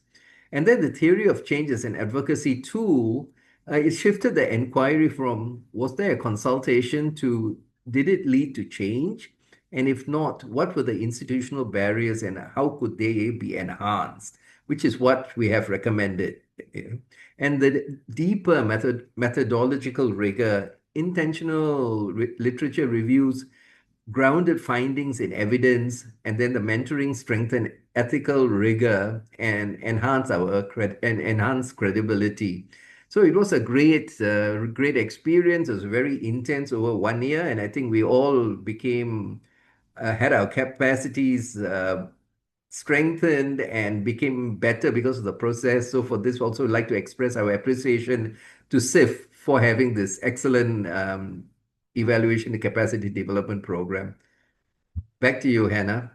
And then the theory of change as an advocacy tool, it shifted the inquiry from, was there a consultation, to did it lead to change? And if not, what were the institutional barriers and how could they be enhanced? Which is what we have recommended. And the deeper methodological rigor, intentional literature reviews, grounded findings in evidence, and then the mentoring strengthen ethical rigor and enhance credibility. So it was a great experience. It was very intense over 1 year, and I think we all had our capacities strengthened and became better because of the process. So for this, also I'd like to express our appreciation to CIF for having this excellent evaluation and capacity development program. Back to you, Hannah.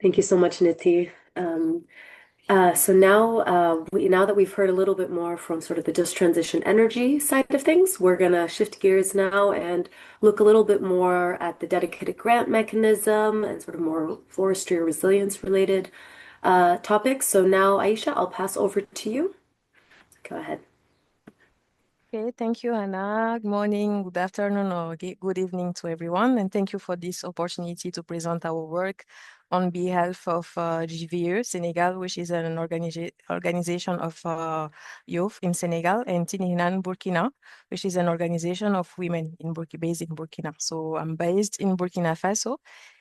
Thank you so much, Niti. So now that we've heard a little bit more from sort of the just transition energy side of things, we're going to shift gears now and look a little bit more at the dedicated grant mechanism and sort of more forestry or resilience related topics. So now, Aisha, I'll pass over to you. Go ahead. Okay, thank you, Anna. Good morning, good afternoon, or good evening to everyone. And thank you for this opportunity to present our work on behalf of GVE Senegal, which is an organization of youth in Senegal, and Tininan Burkina, which is an organization of women based in Burkina. So I'm based in Burkina Faso.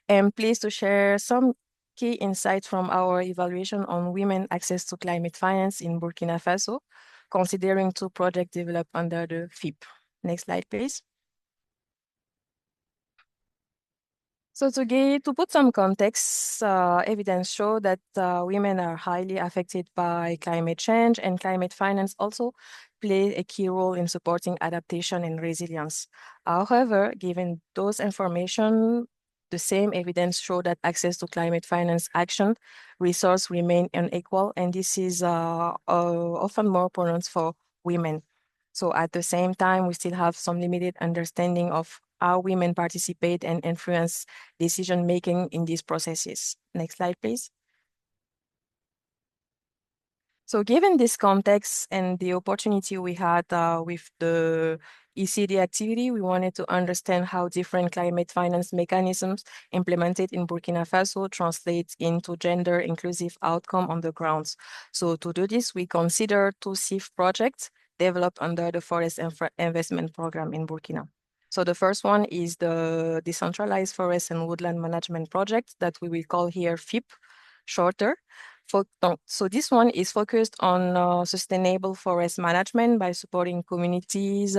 I'm pleased to share some key insights from our evaluation on women access to climate finance in Burkina Faso, considering two projects developed under the FIP. Next slide, please. So to put some context, evidence show that women are highly affected by climate change, and climate finance also play a key role in supporting adaptation and resilience. However, given those information, the same evidence show that access to climate finance action resources remain unequal, and this is often more pronounced for women. So at the same time, we still have some limited understanding of how women participate and influence decision-making in these processes. Next slide, please. So given this context and the opportunity we had with the ECD activity, we wanted to understand how different climate finance mechanisms implemented in Burkina Faso translate into gender inclusive outcome on the grounds. So to do this, we consider two CIF projects developed under the Forest Investment Program in Burkina. So the first one is the Decentralized Forest and Woodland Management Project that we will call here FIP, shorter. So this one is focused on sustainable forest management by supporting communities,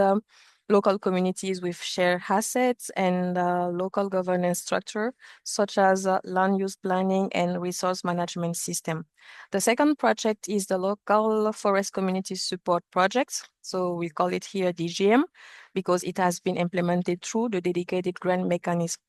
local communities with shared assets and local governance structure, such as land use planning and resource management system. The second project is the Local Forest Community Support Project. So we call it here DGM because it has been implemented through the dedicated grant mechanism.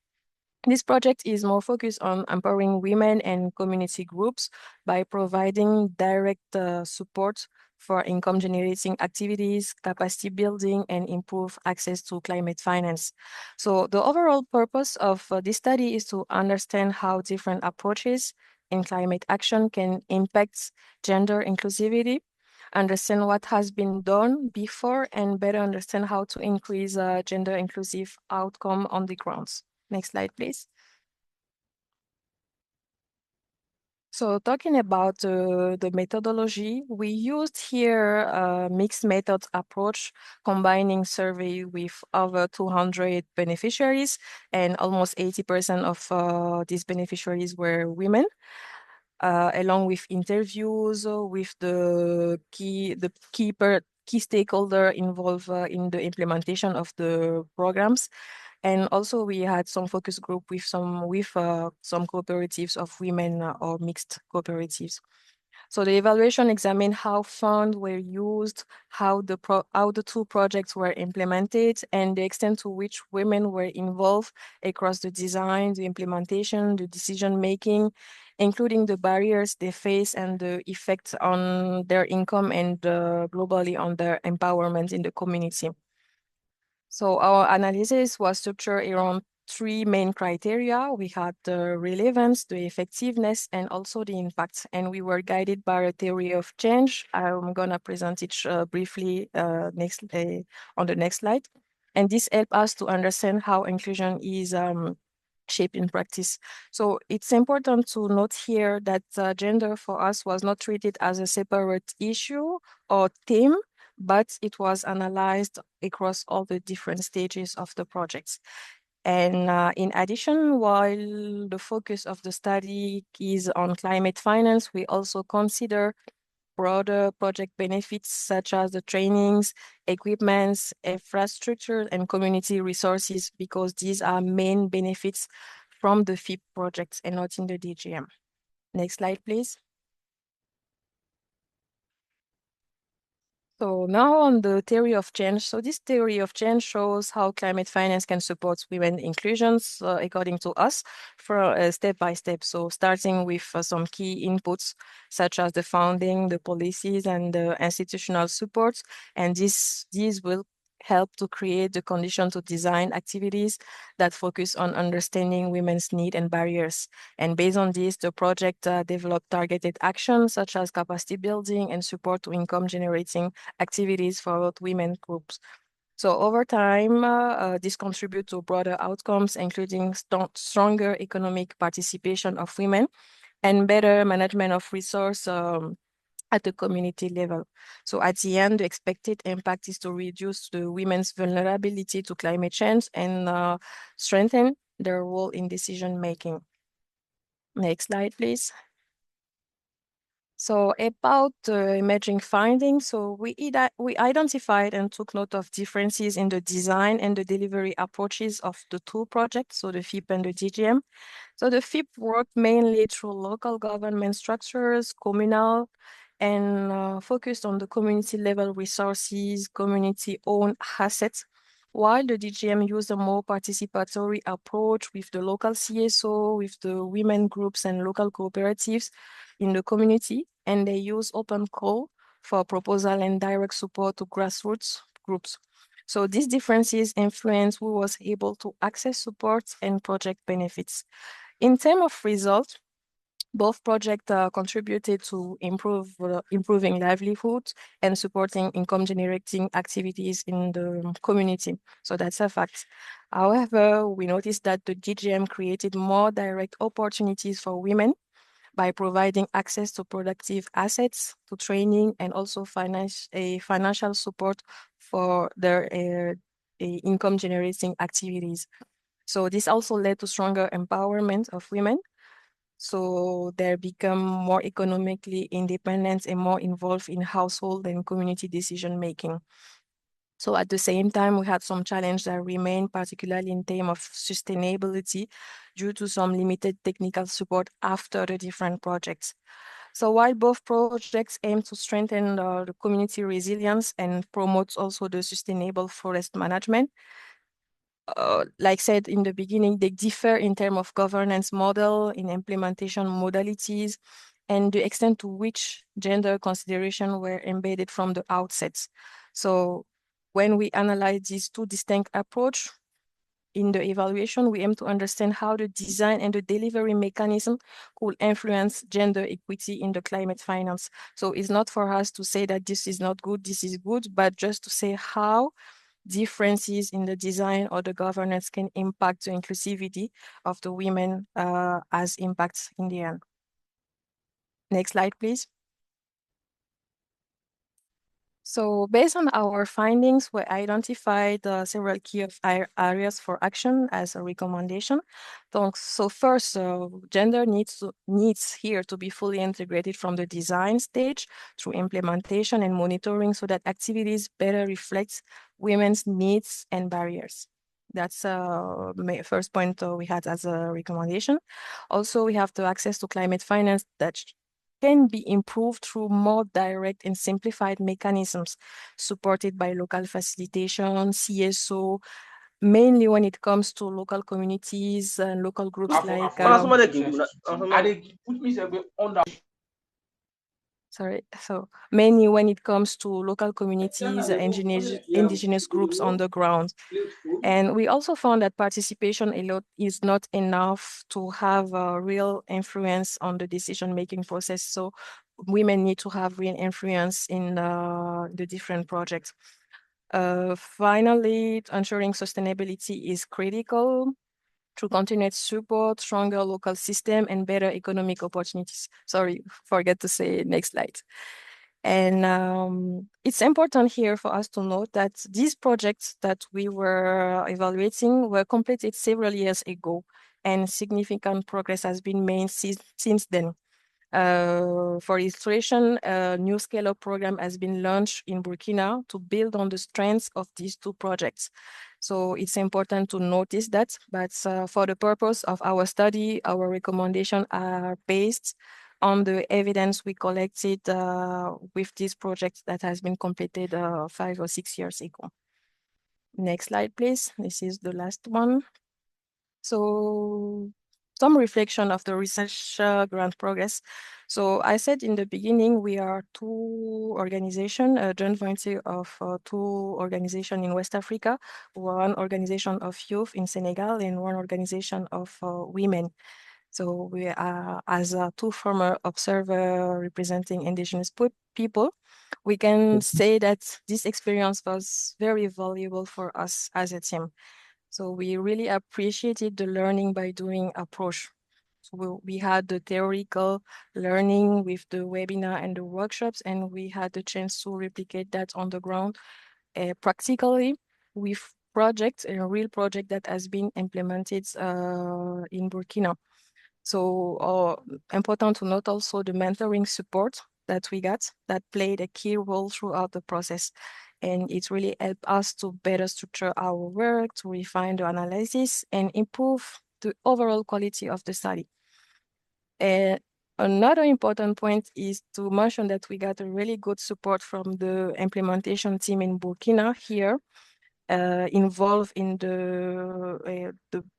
This project is more focused on empowering women and community groups by providing direct support for income generating activities, capacity building, and improve access to climate finance. So the overall purpose of this study is to understand how different approaches in climate action can impact gender inclusivity, understand what has been done before, and better understand how to increase gender inclusive outcome on the grounds. Next slide, please. So talking about the methodology, we used here a mixed methods approach, combining survey with over 200 beneficiaries, and almost 80% of these beneficiaries were women, along with interviews with the key stakeholder involved in the implementation of the programs. And also we had some focus group with some cooperatives of women or mixed cooperatives. So the evaluation examined how funds were used, how the two projects were implemented, and the extent to which women were involved across the design, the implementation, the decision-making, including the barriers they face and the effects on their income and globally on their empowerment in the community. So our analysis was structured around three main criteria. We had the relevance, the effectiveness, and also the impact. And we were guided by a theory of change. I'm gonna present it briefly on the next slide. And this helped us to understand how inclusion is shaped in practice. So it's important to note here that gender for us was not treated as a separate issue or theme, but it was analyzed across all the different stages of the projects. And in addition, while the focus of the study is on climate finance, we also consider broader project benefits such as the trainings, equipments, infrastructure, and community resources, because these are main benefits from the FIP projects and not in the DGM. Next slide, please. So now on the theory of change. So this theory of change shows how climate finance can support women inclusions, according to us, for step by step. So starting with some key inputs, such as the funding, the policies, and the institutional supports. And these will help to create the condition to design activities that focus on understanding women's needs and barriers. And based on this, the project developed targeted actions such as capacity building and support to income generating activities for women groups. So over time, this contributes to broader outcomes, including stronger economic participation of women and better management of resource at the community level. So at the end, the expected impact is to reduce the women's vulnerability to climate change and strengthen their role in decision making. Next slide, please. So about emerging findings, so we identified and took note of differences in the design and the delivery approaches of the two projects, so the FIP and the DGM. So the FIP worked mainly through local government structures, communal, and focused on the community level resources, community-owned assets, while the DGM used a more participatory approach with the local CSO, with the women groups and local cooperatives in the community, and they use open call for proposal and direct support to grassroots groups. So these differences influence who was able to access support and project benefits. In terms of results, both projects contributed to improving livelihood and supporting income-generating activities in the community. So that's a fact. However, we noticed that the DGM created more direct opportunities for women by providing access to productive assets, to training, and also financial support for their income-generating activities. So this also led to stronger empowerment of women. So they become more economically independent and more involved in household and community decision-making. So at the same time, we had some challenges that remain, particularly in terms of sustainability, due to some limited technical support after the different projects. So while both projects aim to strengthen the community resilience and promote also the sustainable forest management, like said in the beginning, they differ in terms of governance model, in implementation modalities, and the extent to which gender consideration were embedded from the outset. So when we analyze these two distinct approaches in the evaluation, we aim to understand how the design and the delivery mechanism could influence gender equity in the climate finance. So it's not for us to say that this is not good, this is good, but just to say how differences in the design or the governance can impact the inclusivity of the women as impacts in the end. Next slide, please. So based on our findings, we identified several key areas for action as a recommendation. So first, gender needs here to be fully integrated from the design stage through implementation and monitoring so that activities better reflect women's needs and barriers. That's the first point we had as a recommendation. Also, we have the access to climate finance that can be improved through more direct and simplified mechanisms supported by local facilitation, CSO, mainly when it comes to local communities and local groups like so mainly when it comes to local communities, indigenous groups on the ground. And we also found that participation alone is not enough to have a real influence on the decision-making process. So women need to have real influence in the different projects. Finally, ensuring sustainability is critical through continued support, stronger local system, and better economic opportunities. Sorry, forget to say next slide. And it's important here for us to note that these projects that we were evaluating were completed several years ago, and significant progress has been made since then. For illustration, a new scale-up program has been launched in Burkina to build on the strengths of these two projects. So it's important to notice that, but for the purpose of our study, our recommendations are based on the evidence we collected with this project that has been completed 5 or 6 years ago. Next slide, please. This is the last one. So some reflection of the research grant progress. So I said in the beginning, we are two organizations, a joint venture of two organizations in West Africa, one organization of youth in Senegal and one organization of women. So we are, as two former observer representing indigenous people, we can say that this experience was very valuable for us as a team. So we really appreciated the learning by doing approach. So we had the theoretical learning with the webinar and the workshops, and we had the chance to replicate that on the ground practically with projects, a real project that has been implemented in Burkina. So important to note also the mentoring support that we got that played a key role throughout the process. And it really helped us to better structure our work, to refine the analysis and improve the overall quality of the study. And another important point is to mention that we got a really good support from the implementation team in Burkina here, involved in the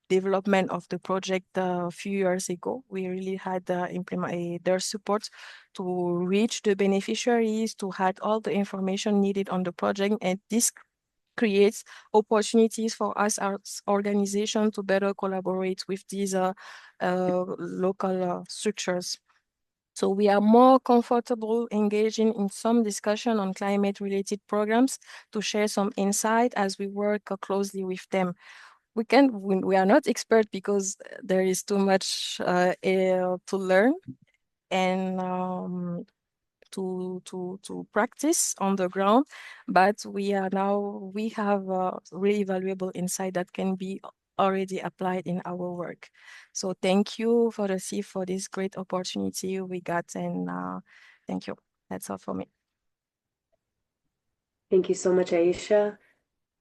development of the project a few years ago. We really had their support to reach the beneficiaries, to have all the information needed on the project, and this creates opportunities for us as organization to better collaborate with these local structures. So we are more comfortable engaging in some discussion on climate-related programs to share some insight as we work closely with them. We are not experts because there is too much to learn and to practice on the ground, but we have really valuable insight that can be already applied in our work. So thank you for the CIF for this great opportunity we got, and thank you. That's all for me. Thank you so much, Aisha.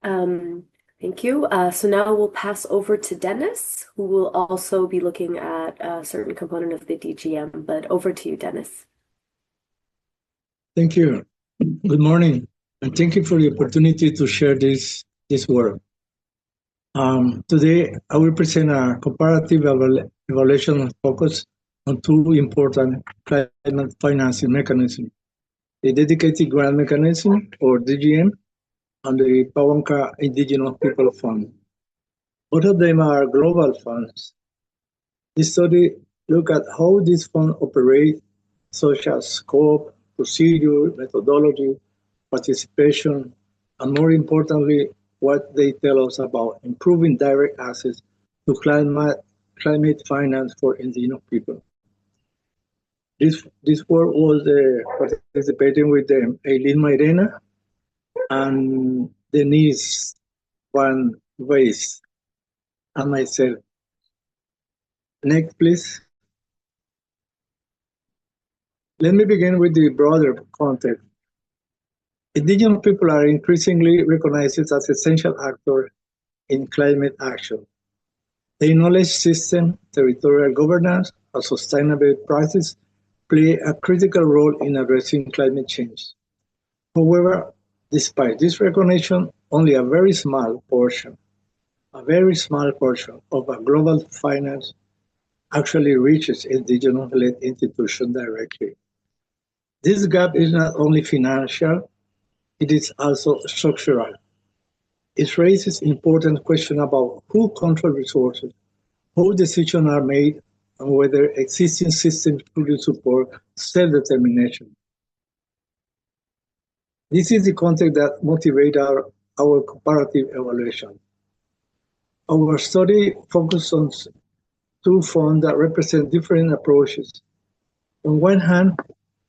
Thank you. So now we'll pass over to Dennis, who will also be looking at a certain component of the DGM, but over to you, Dennis. Thank you. Good morning, and thank you for the opportunity to share this work. Today, I will present a comparative evaluation focus on two important climate financing mechanisms, the Dedicated Grant Mechanism, or DGM, and the Pawanka Indigenous People Fund. Both of them are global funds. This study looks at how these funds operate, such as scope, procedure, methodology, participation, and more importantly, what they tell us about improving direct access to climate finance for indigenous people. This work was participating with Eileen Mairena and Denise Van Weiss and myself. Next, please. Let me begin with the broader context. Indigenous people are increasingly recognized as essential actors in climate action. Their knowledge system, territorial governance, and sustainable practices play a critical role in addressing climate change. However, despite this recognition, only a very small portion of a global finance actually reaches indigenous-led institutions directly. This gap is not only financial, it is also structural. It raises important questions about who controls resources, how decisions are made, and whether existing systems truly support self-determination. This is the context that motivates our comparative evaluation. Our study focuses on two funds that represent different approaches. On one hand,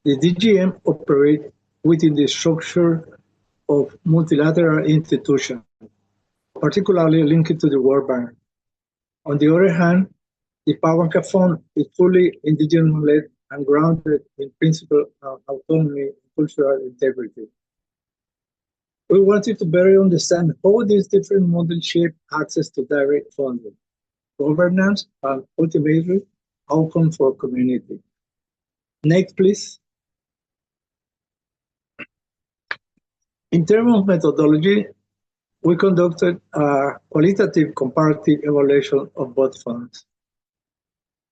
the DGM operates within the structure of multilateral institutions, particularly linked to the World Bank. On the other hand, the Pawanka Fund is fully indigenous-led and grounded in principle of autonomy and cultural integrity. We wanted to better understand how these different models shape access to direct funding, governance, and ultimately, outcome for community. Next, please. In terms of methodology, we conducted a qualitative comparative evaluation of both funds.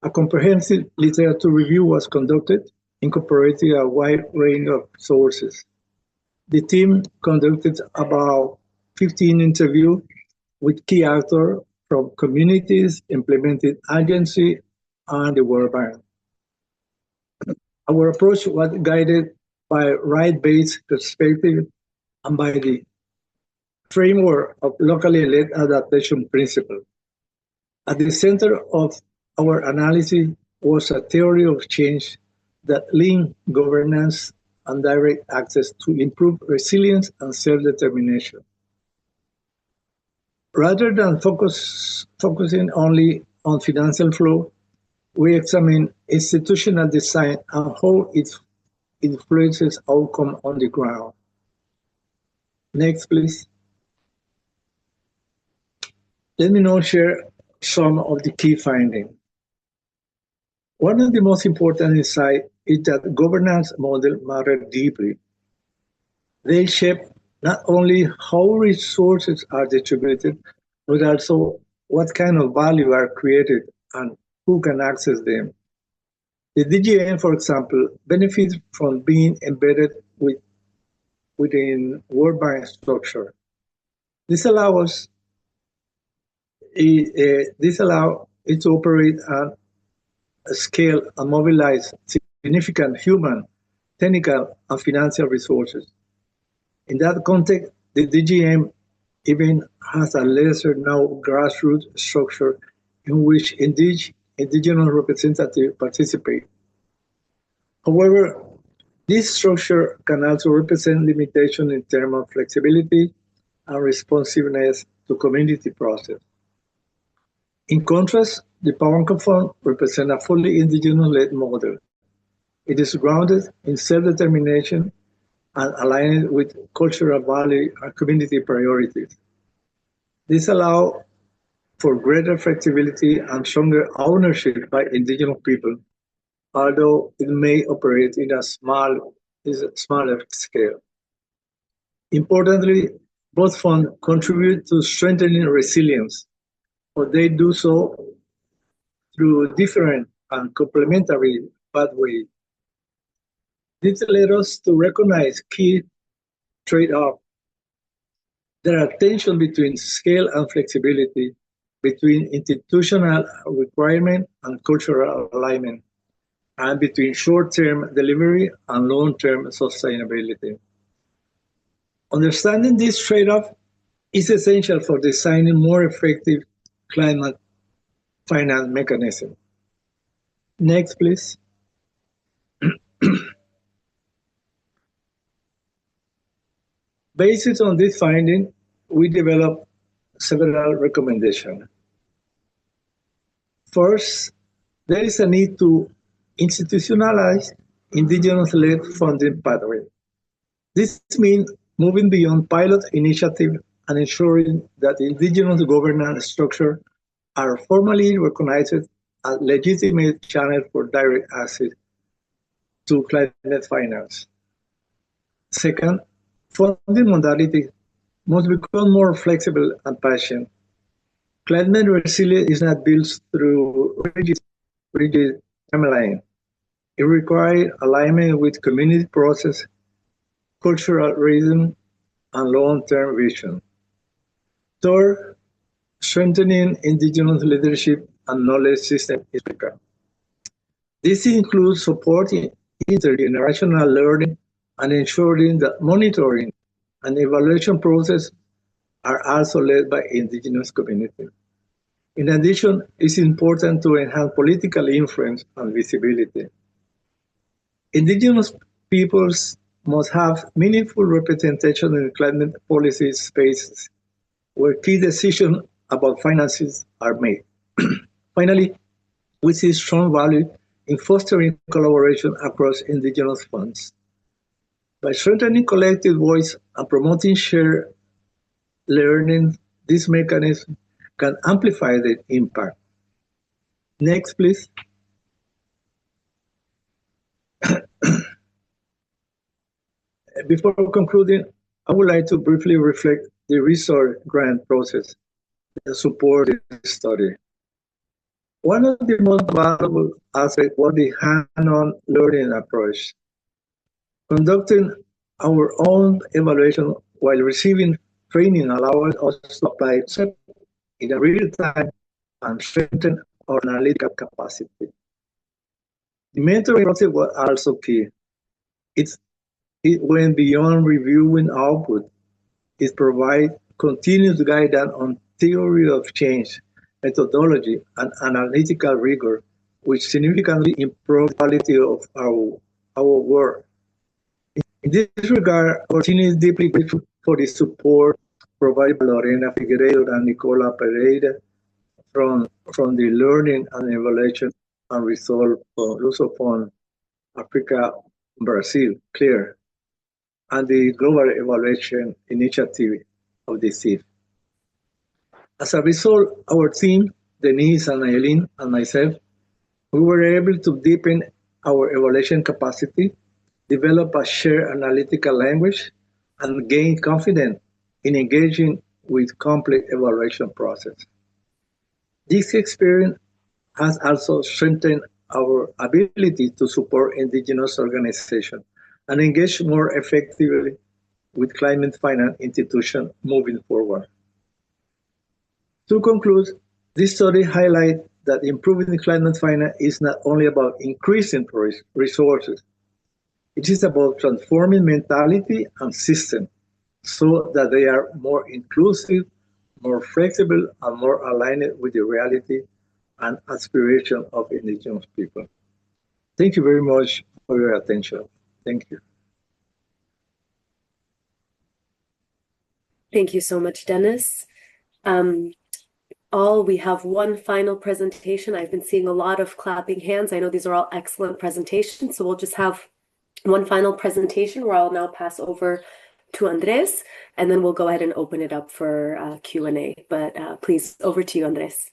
A comprehensive literature review was conducted, incorporating a wide range of sources. The team conducted about 15 interviews with key actors from communities, implementing agencies, and the World Bank. Our approach was guided by right-based perspective and by the framework of locally led adaptation principle. At the center of our analysis was a theory of change that linked governance and direct access to improve resilience and self-determination. Rather than focusing only on financial flow, we examine institutional design and how it influences outcome on the ground. Next, please. Let me now share some of the key findings. One of the most important insights is that governance models matter deeply. They shape not only how resources are distributed, but also what kind of value are created and who can access them. The DGM, for example, benefits from being embedded within World Bank structure. This allows it to operate at a scale and mobilize significant human, technical, and financial resources. In that context, the DGM even has a lesser now grassroots structure in which indigenous representatives participate. However, this structure can also represent limitation in terms of flexibility and responsiveness to community process. In contrast, the Pawanka Fund represents a fully indigenous-led model. It is grounded in self-determination and aligned with cultural value and community priorities. This allows for greater flexibility and stronger ownership by indigenous people, although it may operate in a smaller scale. Importantly, both funds contribute to strengthening resilience, but they do so through different and complementary pathways. This led us to recognize key trade-offs. There are tensions between scale and flexibility, between institutional requirement and cultural alignment, and between short-term delivery and long-term sustainability. Understanding this trade-off is essential for designing more effective climate finance mechanisms. Next, please. Based on this finding, we developed several recommendations. First, there is a need to institutionalize indigenous-led funding pathway. This means moving beyond pilot initiative and ensuring that indigenous governance structures are formally recognized as legitimate channels for direct access to climate finance. Second, funding modalities must become more flexible and patient. Climate resilience is not built through rigid timeline. It requires alignment with community process, cultural rhythm, and long-term vision. Third, strengthening indigenous leadership and knowledge system is critical. This includes supporting intergenerational learning and ensuring that monitoring and evaluation process are also led by indigenous communities. In addition, it's important to enhance political influence and visibility. Indigenous peoples must have meaningful representation in climate policy spaces where key decisions about finances are made. Finally, we see strong value in fostering collaboration across indigenous funds. By strengthening collective voice and promoting shared learning, this mechanism can amplify the impact. Next, please. Before concluding, I would like to briefly reflect the resource grant process that supports this study. One of the most valuable aspects was the hand-on learning approach. Conducting our own evaluation while receiving training allows us to apply concepts in a real time and strengthen our analytical capacity. The mentoring process was also key. It went beyond reviewing output. It provides continuous guidance on theory of change, methodology, and analytical rigor, which significantly improve the quality of our work. In this regard, our team is deeply grateful for the support provided by Lorena Figueiredo and Nicola Pereira from the Learning and Evaluation and Result Lusophone Africa, Brazil, CLEAR, and the Global Evaluation Initiative of the CIF. As a result, our team, Denise and Eileen and myself, we were able to deepen our evaluation capacity, develop a shared analytical language, and gain confidence in engaging with complex evaluation process. This experience has also strengthened our ability to support indigenous organizations and engage more effectively with climate finance institutions moving forward. To conclude, this study highlights that improving climate finance is not only about increasing resources, it is about transforming mentality and system so that they are more inclusive, more flexible, and more aligned with the reality and aspiration of indigenous people. Thank you very much for your attention. Thank you. Thank you so much, Dennis. We have one final presentation. I've been seeing a lot of clapping hands. I know these are all excellent presentations, so we'll just have one final presentation where I'll now pass over to Andres, and then we'll go ahead and open it up for Q&A. But please, over to you, Andres.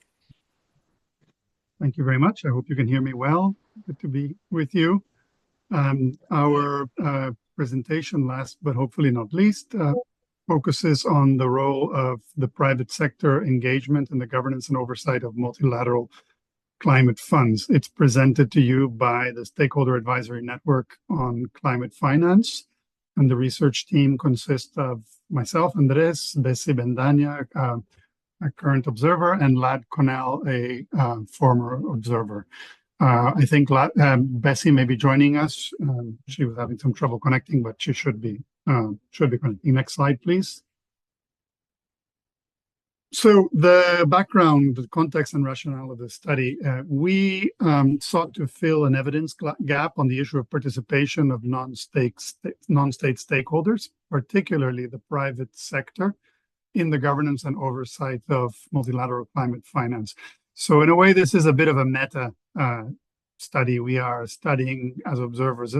Thank you very much. I hope you can hear me well. Good to be with you. Our presentation, last but hopefully not least, focuses on the role of the private sector engagement in the governance and oversight of multilateral climate funds. It's presented to you by the Stakeholder Advisory Network on Climate Finance, and the research team consists of myself, Andres, Bessie Bendania, a current observer, and Lad Connell, a former observer. I think Bessie may be joining us. She was having some trouble connecting, but she should be connecting. Next slide, please. So the background, the context and rationale of the study, we sought to fill an evidence gap on the issue of participation of non-state stakeholders, particularly the private sector, in the governance and oversight of multilateral climate finance. So in a way, this is a bit of a meta study. We are studying as observers,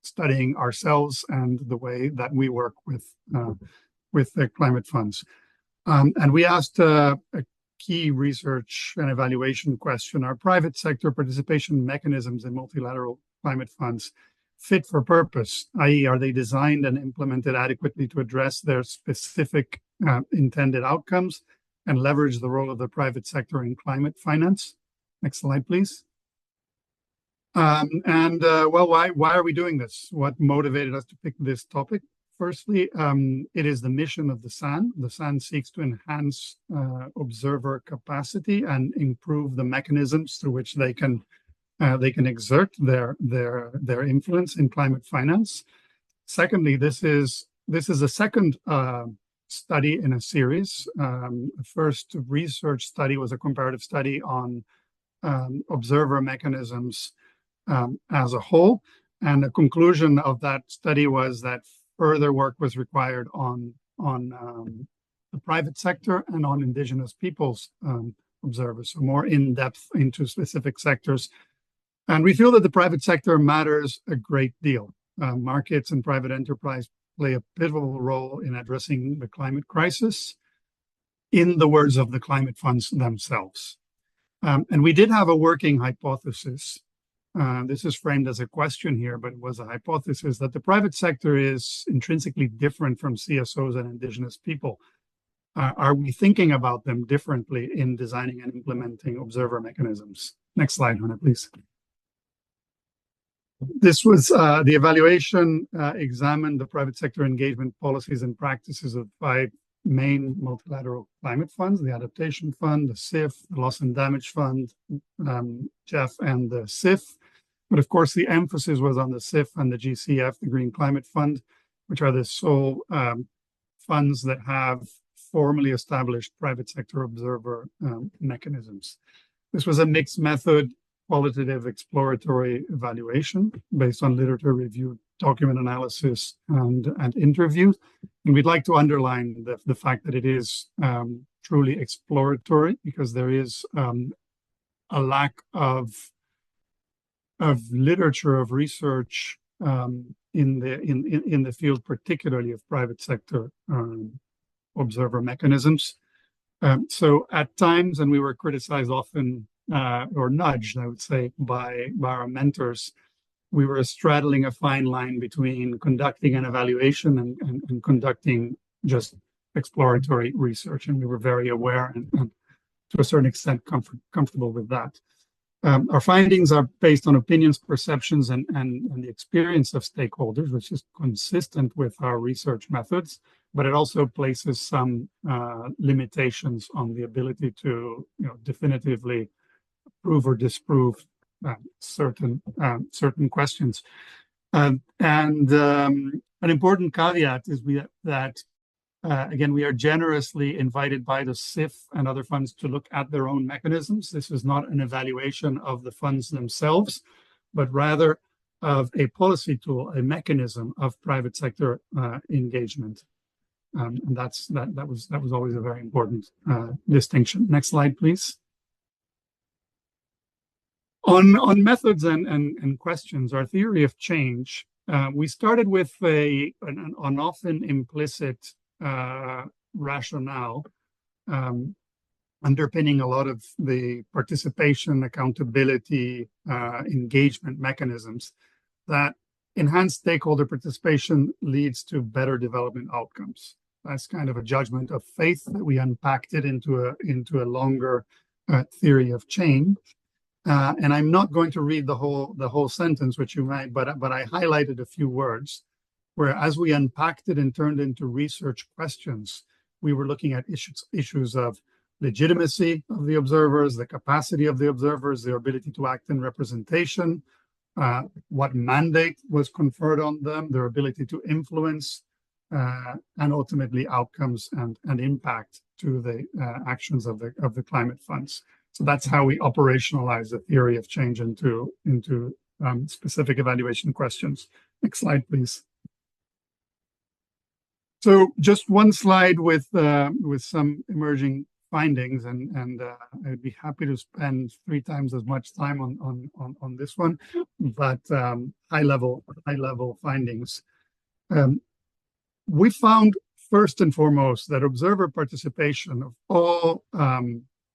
studying ourselves and the way that we work with the climate funds. And we asked a key research and evaluation question: are private sector participation mechanisms in multilateral climate funds fit for purpose, i.e., are they designed and implemented adequately to address their specific intended outcomes and leverage the role of the private sector in climate finance? Next slide, please. Well, why are we doing this? What motivated us to pick this topic? Firstly, it is the mission of the SAN. The SAN seeks to enhance observer capacity and improve the mechanisms through which they can exert their influence in climate finance. Secondly, this is a second study in a series. The first research study was a comparative study on observer mechanisms as a whole, and the conclusion of that study was that further work was required on the private sector and on indigenous peoples observers, so more in depth into specific sectors. And we feel that the private sector matters a great deal. Markets and private enterprise play a pivotal role in addressing the climate crisis, in the words of the climate funds themselves. And we did have a working hypothesis. This is framed as a question here, but it was a hypothesis that the private sector is intrinsically different from CSOs and indigenous people. are we thinking about them differently in designing and implementing observer mechanisms? Next slide, Hannah, please. This was the evaluation examined the private sector engagement policies and practices of 5 main multilateral climate funds: the Adaptation Fund, the CIF, the Loss and Damage Fund, GEF, and the CIF. But of course, the emphasis was on the CIF and the GCF, the Green Climate Fund, which are the sole funds that have formally established private sector observer mechanisms. This was a mixed method, qualitative exploratory evaluation based on literature review, document analysis, and interviews. And we'd like to underline the fact that it is truly exploratory, because there is a lack of literature, of research in the field, particularly of private sector observer mechanisms. So at times, and we were criticized often, or nudged, I would say, by our mentors, we were straddling a fine line between conducting an evaluation and conducting just exploratory research. And we were very aware and to a certain extent comfortable with that. Our findings are based on opinions, perceptions, and the experience of stakeholders, which is consistent with our research methods, but it also places some limitations on the ability to, definitively prove or disprove certain questions. And an important caveat is that again, we are generously invited by the CIF and other funds to look at their own mechanisms. This is not an evaluation of the funds themselves, but rather of a policy tool, a mechanism of private sector engagement. And that was always a very important distinction. Next slide, please. On methods and questions, our theory of change, we started with an often implicit rationale underpinning a lot of the participation, accountability, engagement mechanisms, that enhanced stakeholder participation leads to better development outcomes. That's kind of a judgment of faith that we unpacked it into a longer theory of change. And I'm not going to read the whole sentence, which you might, but I highlighted a few words where, as we unpacked it and turned into research questions, we were looking at issues of legitimacy of the observers, the capacity of the observers, their ability to act in representation, what mandate was conferred on them, their ability to influence, and ultimately outcomes and impact to the actions of the climate funds. So that's how we operationalize the theory of change into specific evaluation questions. Next slide, please. So just one slide with some emerging findings, and I'd be happy to spend 3 times as much time on this one, but high level findings. We found, first and foremost, that observer participation of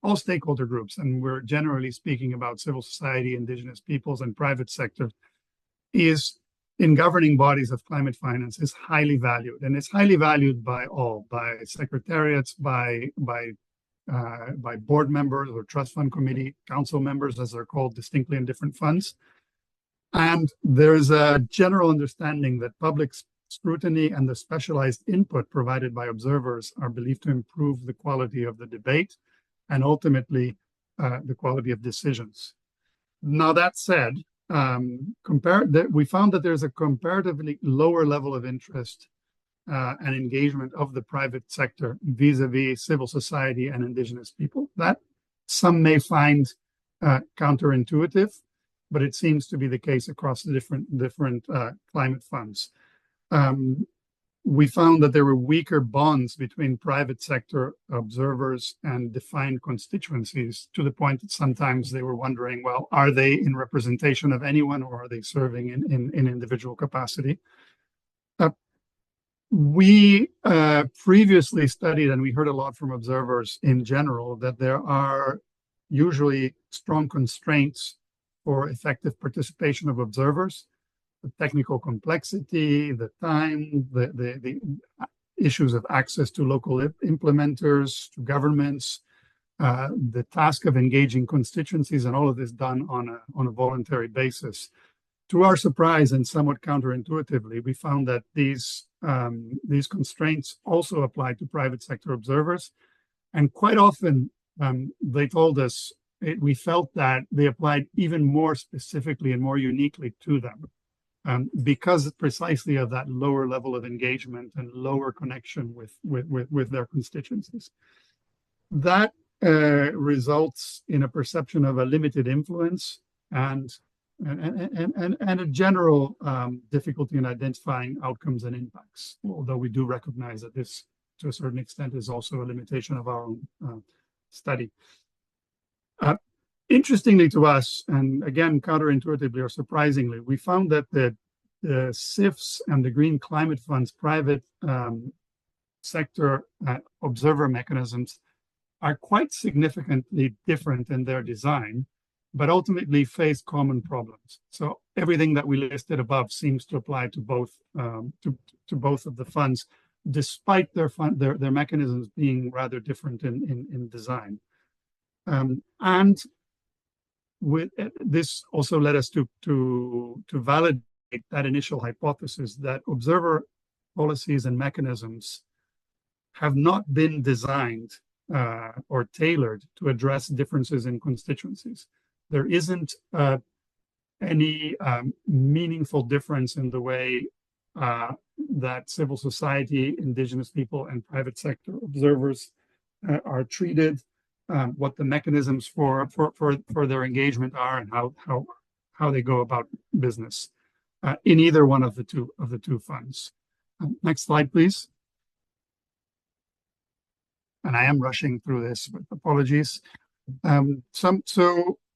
all stakeholder groups, and we're generally speaking about civil society, indigenous peoples, and private sector, is in governing bodies of climate finance, is highly valued, and it's highly valued by all, by secretariats, by board members or trust fund committee, council members, as they're called distinctly in different funds. And there's a general understanding that public scrutiny and the specialized input provided by observers are believed to improve the quality of the debate and ultimately the quality of decisions. Now, that said, we found that there's a comparatively lower level of interest and engagement of the private sector vis-a-vis civil society and indigenous people. That some may find counterintuitive, but it seems to be the case across the different climate funds. We found that there were weaker bonds between private sector observers and defined constituencies, to the point that sometimes they were wondering, well, are they in representation of anyone, or are they serving in individual capacity? We previously studied, and we heard a lot from observers in general, that there are usually strong constraints for effective participation of observers. The technical complexity, the time, issues of access to local implementers, to governments, the task of engaging constituencies, and all of this done on a voluntary basis. To our surprise and somewhat counterintuitively, we found that these constraints also apply to private sector observers, and quite often they told us we felt that they applied even more specifically and more uniquely to them. Because precisely of that lower level of engagement and lower connection with their constituencies. That results in a perception of a limited influence and a general difficulty in identifying outcomes and impacts, although we do recognize that this, to a certain extent, is also a limitation of our own study. Interestingly to us, and again, counterintuitively or surprisingly, we found that the CIFs and the Green Climate Fund's private sector observer mechanisms are quite significantly different in their design, but ultimately face common problems. So everything that we listed above seems to apply to both of the funds, despite their mechanisms being rather different in design. And with this also led us to validate that initial hypothesis that observer policies and mechanisms have not been designed or tailored to address differences in constituencies. There isn't any meaningful difference in the way that civil society, indigenous people, and private sector observers are treated, what the mechanisms for their engagement are, and how they go about business in either one of the two funds. Next slide, please. And I am rushing through this, but apologies.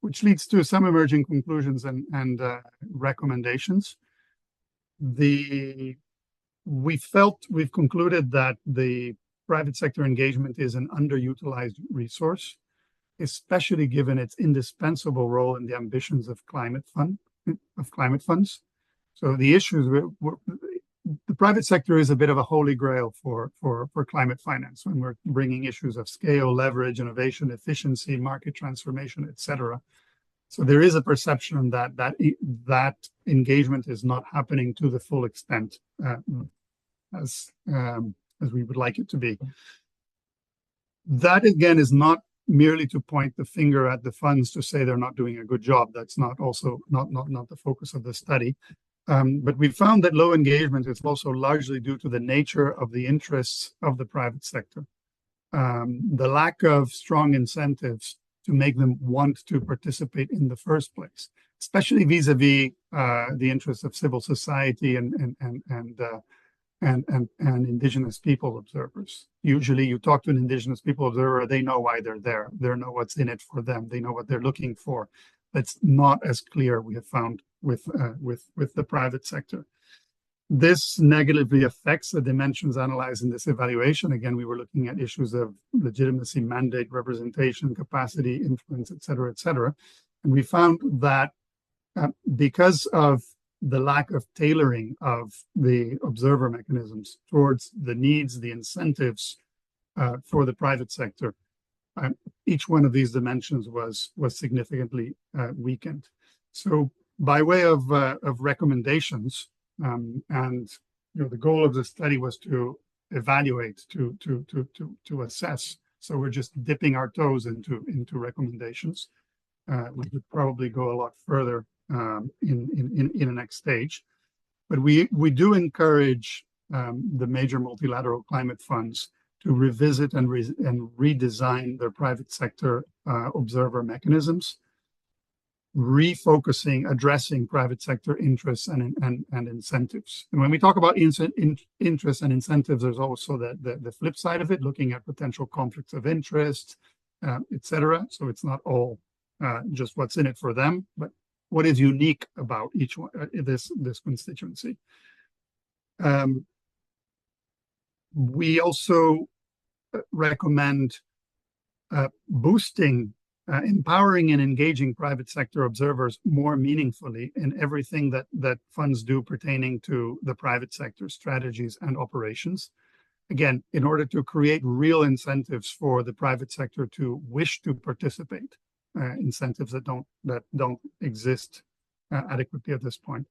Which leads to some emerging conclusions and recommendations. We've concluded that the private sector engagement is an underutilized resource, especially given its indispensable role in the ambitions of climate funds. So the issues, the private sector is a bit of a holy grail for climate finance when we're bringing issues of scale, leverage, innovation, efficiency, market transformation, etc. So there is a perception that engagement is not happening to the full extent as we would like it to be. That again is not merely to point the finger at the funds to say they're not doing a good job. That's not the focus of the study. But we found that low engagement is also largely due to the nature of the interests of the private sector. The lack of strong incentives to make them want to participate in the first place, especially vis-a-vis the interests of civil society and indigenous people observers. Usually you talk to an indigenous people observer, they know why they're there. They know what's in it for them. They know what they're looking for. That's not as clear, we have found, with the private sector. This negatively affects the dimensions analyzed in this evaluation. Again, we were looking at issues of legitimacy, mandate, representation, capacity, influence, et cetera, and we found that because of the lack of tailoring of the observer mechanisms towards the needs, the incentives for the private sector, each one of these dimensions was significantly weakened. So by way of recommendations, and the goal of the study was to evaluate, to assess. So we're just dipping our toes into recommendations. We could probably go a lot further in the next stage, but we do encourage the major multilateral climate funds to revisit and redesign their private sector observer mechanisms, addressing private sector interests and incentives. And when we talk about interests and incentives, there's also the flip side of it, looking at potential conflicts of interest, etc. So it's not all just what's in it for them, but what is unique about each one, this constituency. We also recommend empowering and engaging private sector observers more meaningfully in everything that funds do pertaining to the private sector strategies and operations. again, in order to create real incentives for the private sector to wish to participate, incentives that don't exist adequately at this point.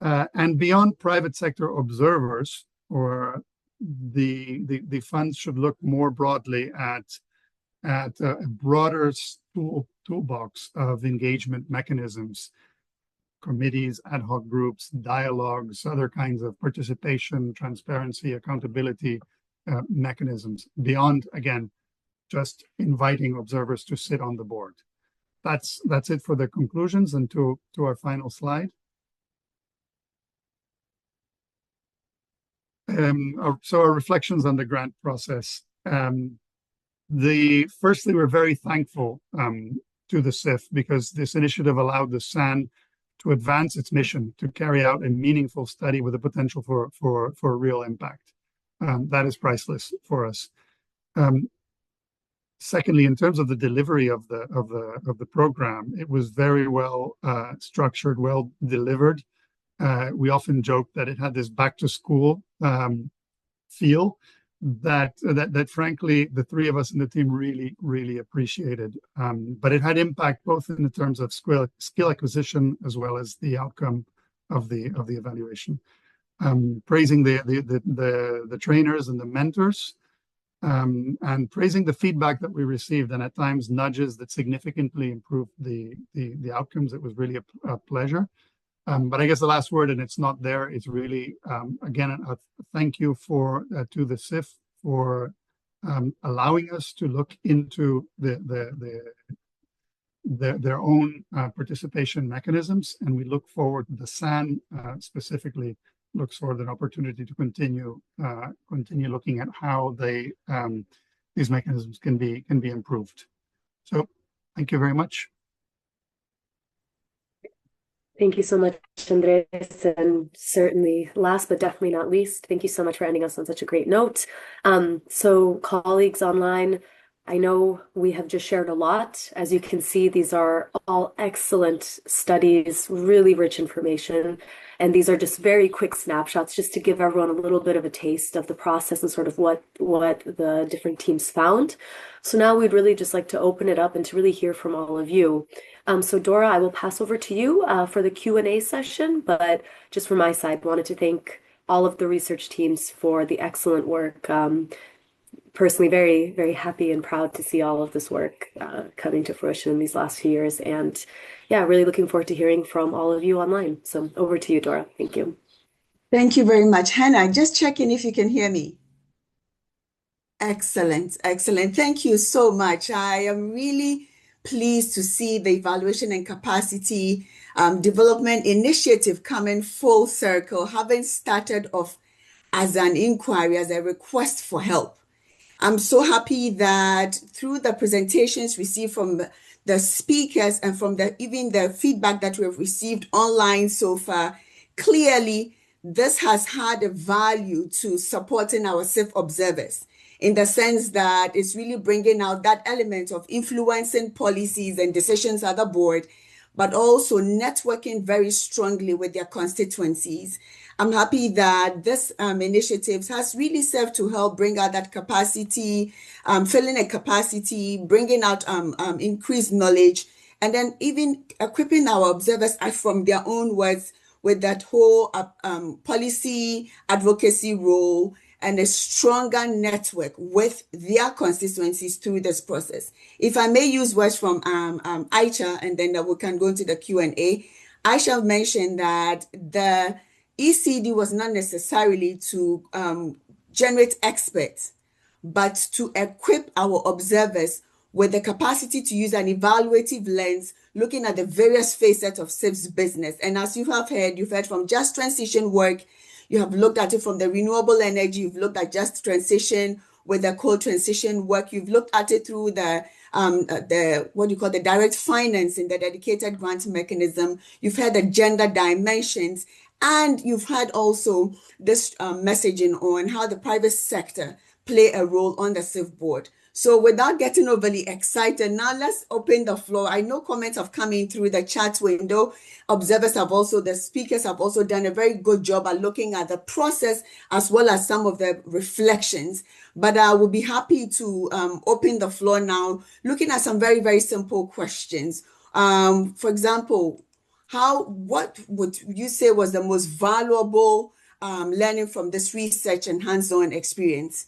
And beyond private sector observers, or the funds should look more broadly at a broader toolbox of engagement mechanisms, committees, ad hoc groups, dialogues, other kinds of participation, transparency, accountability mechanisms, beyond, again, just inviting observers to sit on the board. That's it for the conclusions, and to our final slide. So our reflections on the grant process. Firstly, we're very thankful to the CIF, because this initiative allowed the SAN to advance its mission to carry out a meaningful study with the potential for real impact. That is priceless for us. Secondly, in terms of the delivery of the program, it was very well structured, well delivered. We often joke that it had this back to school feel that frankly the three of us in the team really appreciated. But it had impact both in the terms of skill acquisition as well as the outcome of the evaluation. Praising the trainers and the mentors, and praising the feedback that we received, and at times nudges that significantly improved the outcomes. It was really a pleasure. But I guess the last word, and it's not there, is really, again, a thank you to the CIF for allowing us to look into their own participation mechanisms. And we look forward, the SAN specifically looks forward to an opportunity to continue looking at how these mechanisms can be improved. So thank you very much. Thank you so much, Andres. And certainly, last but definitely not least, thank you so much for ending us on such a great note. So colleagues online, I know we have just shared a lot. As you can see, these are all excellent studies, really rich information. And these are just very quick snapshots just to give everyone a little bit of a taste of the process and sort of what the different teams found. So now we'd really just like to open it up and to really hear from all of you. So Dora, I will pass over to you for the Q&A session, but just from my side, wanted to thank all of the research teams for the excellent work. Personally, very, very happy and proud to see all of this work coming to fruition in these last few years. And yeah, really looking forward to hearing from all of you online. So over to you, Dora. Thank you. Thank you very much. Hannah, just checking if you can hear me. Excellent, excellent. Thank you so much. I am really pleased to see the evaluation and capacity development initiative coming full circle, having started off as an inquiry, as a request for help. I'm so happy that through the presentations received from the speakers and from even the feedback that we have received online so far, clearly this has had a value to supporting our CIF observers, in the sense that it's really bringing out that element of influencing policies and decisions at the board, but also networking very strongly with their constituencies. I'm happy that this initiative has really served to help bring out that capacity, filling a capacity, bringing out increased knowledge, and then even equipping our observers from their own words with that whole policy advocacy role and a stronger network with their constituencies through this process. If I may use words from Aisha, and then we can go into the Q&A. Aisha mentioned that the ECD was not necessarily to generate experts, but to equip our observers with the capacity to use an evaluative lens, looking at the various facets of CIF's business. And as you have heard, you've heard from just transition work, you have looked at it from the renewable energy, you've looked at just transition with the coal transition work, you've looked at it through the direct financing, the dedicated grant mechanism, you've heard the gender dimensions, and you've had also this messaging on how the private sector play a role on the CIF board. So without getting overly excited, now let's open the floor. I know comments have come in through the chat window. The speakers have also done a very good job at looking at the process as well as some of the reflections. But I will be happy to open the floor now, looking at some very, very simple questions. For example, what would you say was the most valuable learning from this research and hands-on experience?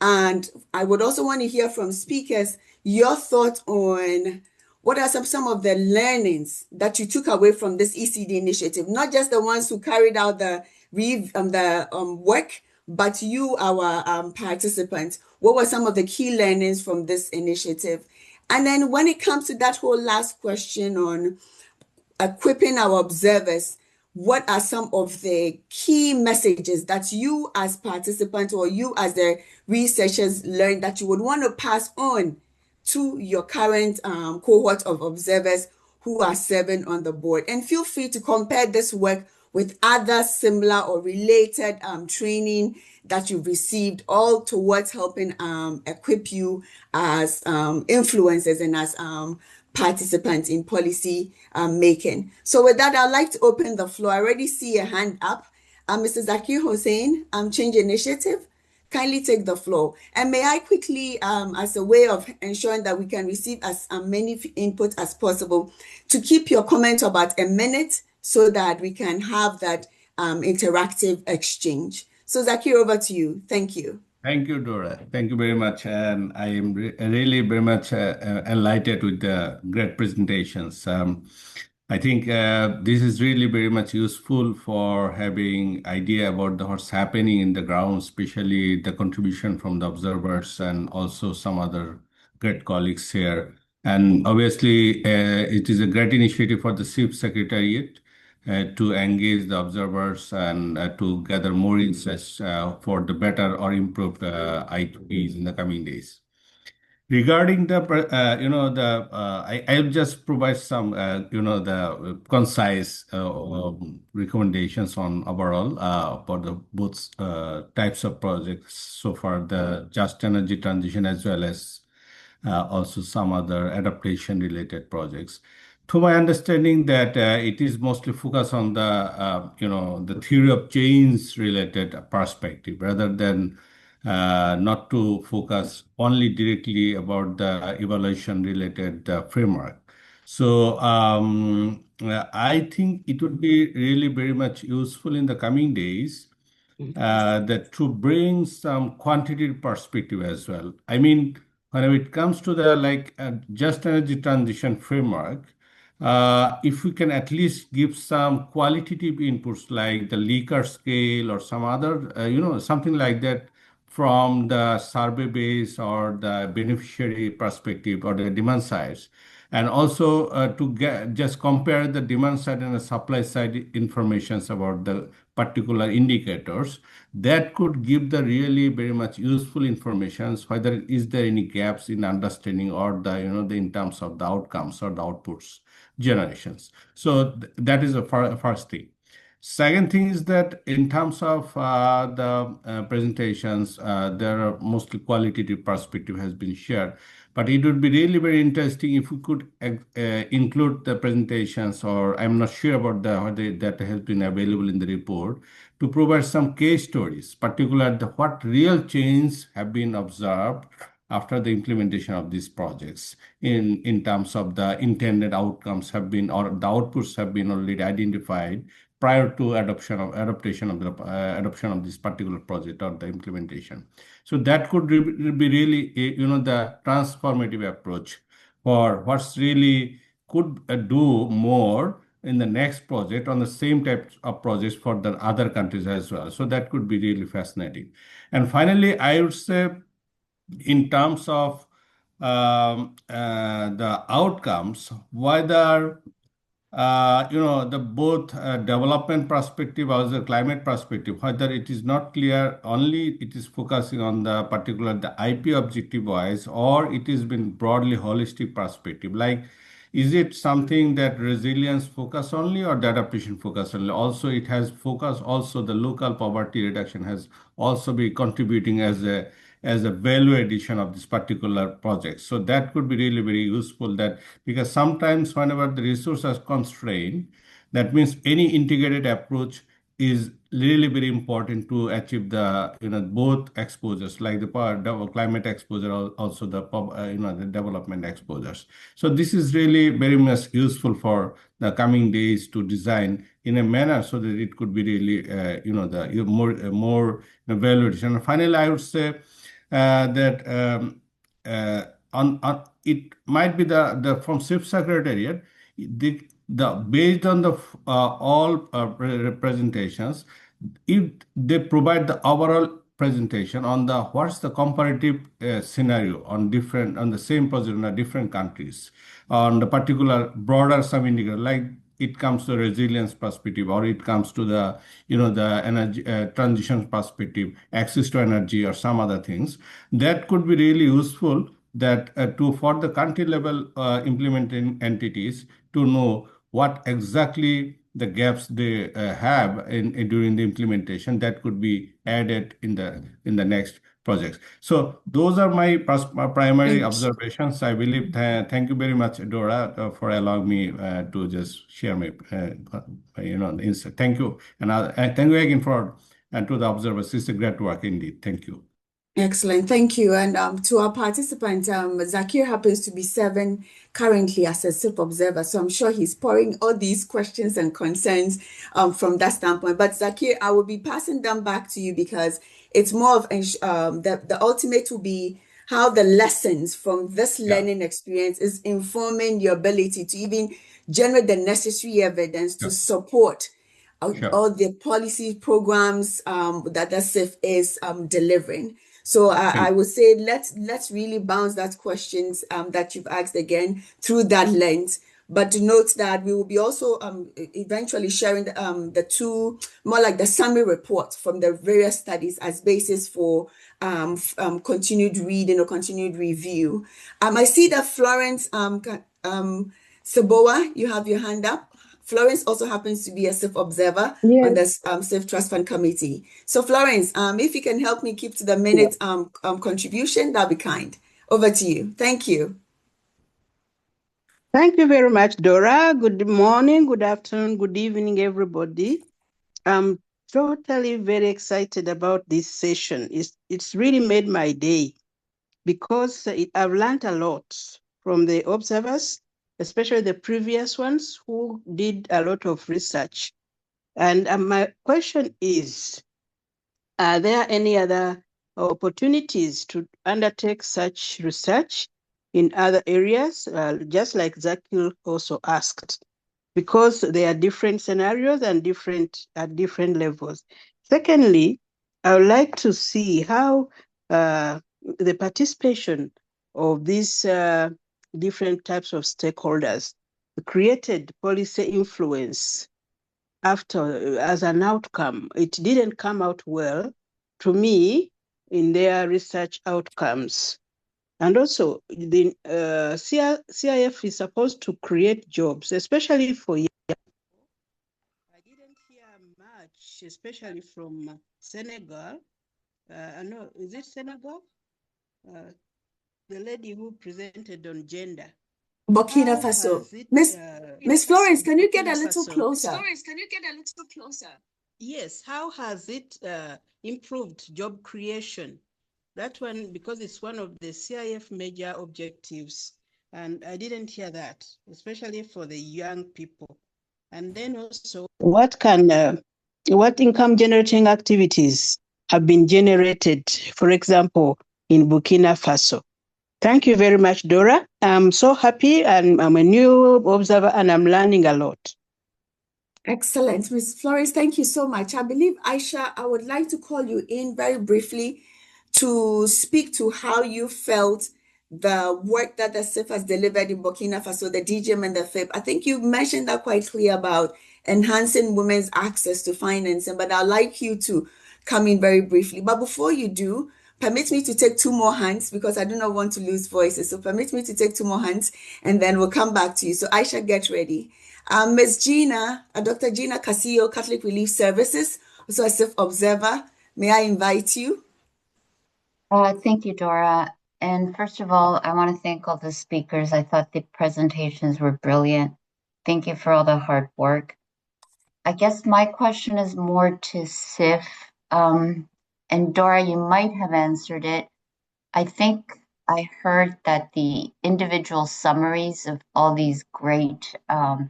And I would also want to hear from speakers your thoughts on what are some of the learnings that you took away from this ECD initiative, not just the ones who carried out the work, but you, our participants. What were some of the key learnings from this initiative? And then when it comes to that whole last question on equipping our observers, what are some of the key messages that you as participants or you as the researchers learned that you would want to pass on to your current cohort of observers who are serving on the board? And feel free to compare this work with other similar or related training that you've received, all towards helping equip you as influencers and as participants in policy making. So with that, I'd like to open the floor. I already see a hand up. Mr. Zakir Hussain, Change Initiative, kindly take the floor. And may I quickly, as a way of ensuring that we can receive as many input as possible, to keep your comment about a minute so that we can have that interactive exchange. So Zakir, over to you. Thank you. Thank you, Dora. Thank you very much. And I am really very much enlightened with the great presentations. I think this is really very much useful for having idea about what's happening in the ground, especially the contribution from the observers and also some other great colleagues here. And obviously, it is a great initiative for the CIF Secretariat to engage the observers and to gather more insights for the better or improved ITPs in the coming days. Regarding the, I'll just provide some, the concise recommendations on overall for the both types of projects so far, the just energy transition as well as also some other adaptation related projects. To my understanding that it is mostly focused on the theory of change related perspective rather than not to focus only directly about the evaluation related framework. So I think it would be really very much useful in the coming days that to bring some quantitative perspective as well. I mean, when it comes to the just energy transition framework, if we can at least give some qualitative inputs like the Likert scale or some other, something like that from the survey base or the beneficiary perspective or the demand sides. And also to just compare the demand side and the supply side informations about the particular indicators, that could give the really very much useful information, whether is there any gaps in understanding or the in terms of the outcomes or the outputs generations. So that is the first thing. Second thing is that in terms of the presentations, there are mostly qualitative perspective has been shared, but it would be really very interesting if we could include the presentations, or I'm not sure about that has been available in the report, to provide some case stories, particularly what real change have been observed after the implementation of these projects in terms of the intended outcomes have been, or the outputs have been already identified prior to adoption of this particular project or the implementation. So that could be really the transformative approach for what's really could do more in the next project on the same type of projects for the other countries as well. So that could be really fascinating. And finally, I would say in terms of the outcomes, whether the both development perspective as a climate perspective, whether it is not clear only it is focusing on the particular the IP objective wise, or it has been broadly holistic perspective. Like, is it something that resilience focus only or the adaptation focus only? Also, it has focus. Also, the local poverty reduction has also been contributing as a as a value addition of this particular project. So that could be really very useful, that because sometimes whenever the resources are constrained, that means any integrated approach is really very important to achieve the both exposures, like the climate exposure, also the the development exposures. So this is really very much useful for the coming days to design in a manner so that it could be really the more value addition. And finally, I would say that on it might be the from CIF Secretariat, the based on the all presentations, if they provide the overall presentation on the what's the comparative scenario on the same project in different countries, on the particular broader some indicator, like it comes to resilience perspective, or it comes to the the energy transition perspective, access to energy, or some other things, that could be really useful, that to for the country level implementing entities to know what exactly the gaps they have during the implementation, that could be added in the next projects. So those are my primary observations. I believe. Thank you very much, Dora, for allowing me to just share my insight. Thank you, and thank you again for to the observers. It's a great work indeed. Thank you. Excellent, thank you. And to our participants, Zakir happens to be serving currently as a CIF observer, so I'm sure he's pouring all these questions and concerns from that standpoint. But Zakir, I will be passing them back to you, because it's more of the ultimate will be how the lessons from this learning experience is informing your ability to even generate the necessary evidence to support all the policy programs that the CIF is delivering. So I would say let's really bounce that questions that you've asked again through that lens. But to note that we will be also eventually sharing the two, more like the summary report from the various studies as basis for continued reading or continued review. I see that Florence Saboa, you have your hand up. Florence also happens to be a CIF observer on the CIF Trust Fund Committee. So Florence, if you can help me keep to the minute contribution, that'll be kind. Over to you. Thank you. Thank you very much, Dora. Good morning, good afternoon, good evening, everybody. I'm totally very excited about this session. It's really made my day, because I've learned a lot from the observers, especially the previous ones who did a lot of research. And my question is, are there any other opportunities to undertake such research in other areas, just like Zakil also asked? Because there are different scenarios and at different levels. Secondly, I would like to see how the participation of these different types of stakeholders created policy influence after as an outcome. It didn't come out well to me in their research outcomes. And also, the CIF is supposed to create jobs, especially for young people. I didn't hear much, especially from Senegal. No, is it Senegal? The lady who presented on gender. Burkina Faso. Miss Florence, can you get a little closer? Yes, how has it improved job creation? That one, because it's one of the CIF major objectives, and I didn't hear that, especially for the young people. And then also, what income generating activities have been generated, for example, in Burkina Faso? Thank you very much, Dora. I'm so happy, and I'm a new observer, and I'm learning a lot. Excellent, Ms. Flores, thank you so much. I believe, Aisha, I would like to call you in very briefly to speak to how you felt the work that the CIF has delivered in Burkina Faso, the DGM and the FIP. I think you mentioned that quite clear about enhancing women's access to financing, but I'd like you to come in very briefly. But before you do, permit me to take two more hands, because I do not want to lose voices. So permit me to take two more hands, and then we'll come back to you. So Aisha, get ready. Ms. Gina, Dr. Gina Casillo, Catholic Relief Services, also a CIF observer. May I invite you? Thank you, Dora. And first of all, I want to thank all the speakers. I thought the presentations were brilliant. Thank you for all the hard work. I guess my question is more to CIF. And Dora, you might have answered it. I think I heard that the individual summaries of all these great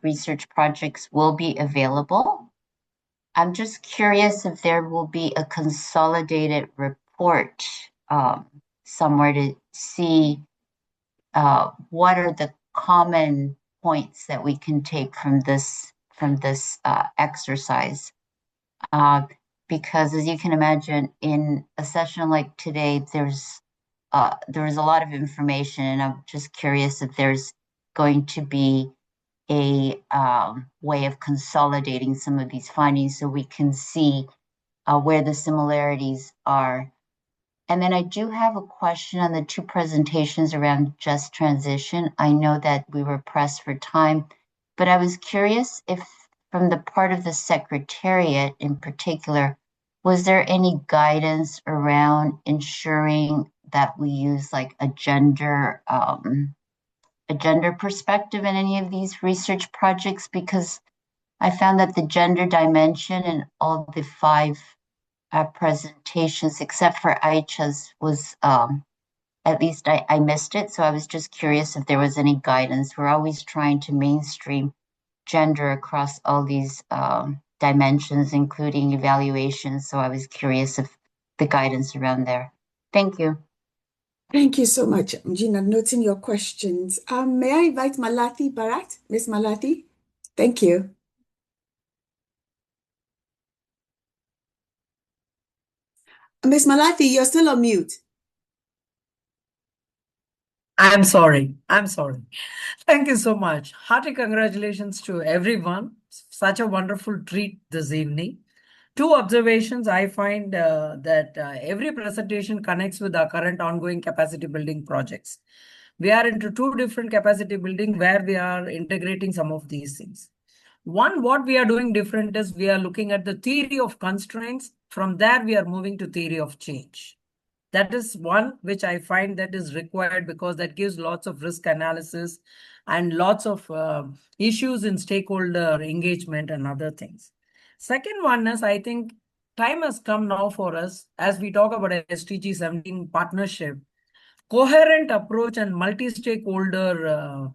research projects will be available. I'm just curious if there will be a consolidated report somewhere to see what are the common points that we can take from this exercise. Because as you can imagine, in a session like today, there's a lot of information, and I'm just curious if there's going to be a way of consolidating some of these findings so we can see where the similarities are. And then I do have a question on the two presentations around just transition. I know that we were pressed for time, but I was curious if from the part of the Secretariat in particular, was there any guidance around ensuring that we use like a gender perspective in any of these research projects? Because I found that the gender dimension in all the five presentations, except for Aicha's, was at least I missed it. So I was just curious if there was any guidance. We're always trying to mainstream gender across all these dimensions, including evaluations. So I was curious if the guidance around there. Thank you. Thank you so much, Gina, noting your questions. May I invite Malathi Bharat? Miss Malathi? Thank you. Miss Malathi, you're still on mute. I'm sorry. Thank you so much. Hearty congratulations to everyone. Such a wonderful treat this evening. Two observations. I find that every presentation connects with our current ongoing capacity building projects. We are into two different capacity building where we are integrating some of these things. One, what we are doing different is we are looking at the theory of constraints. From there, we are moving to theory of change. That is one which I find that is required because that gives lots of risk analysis and lots of issues in stakeholder engagement and other things. Second one is, I think time has come now for us as we talk about a SDG 17 partnership, coherent approach and multi-stakeholder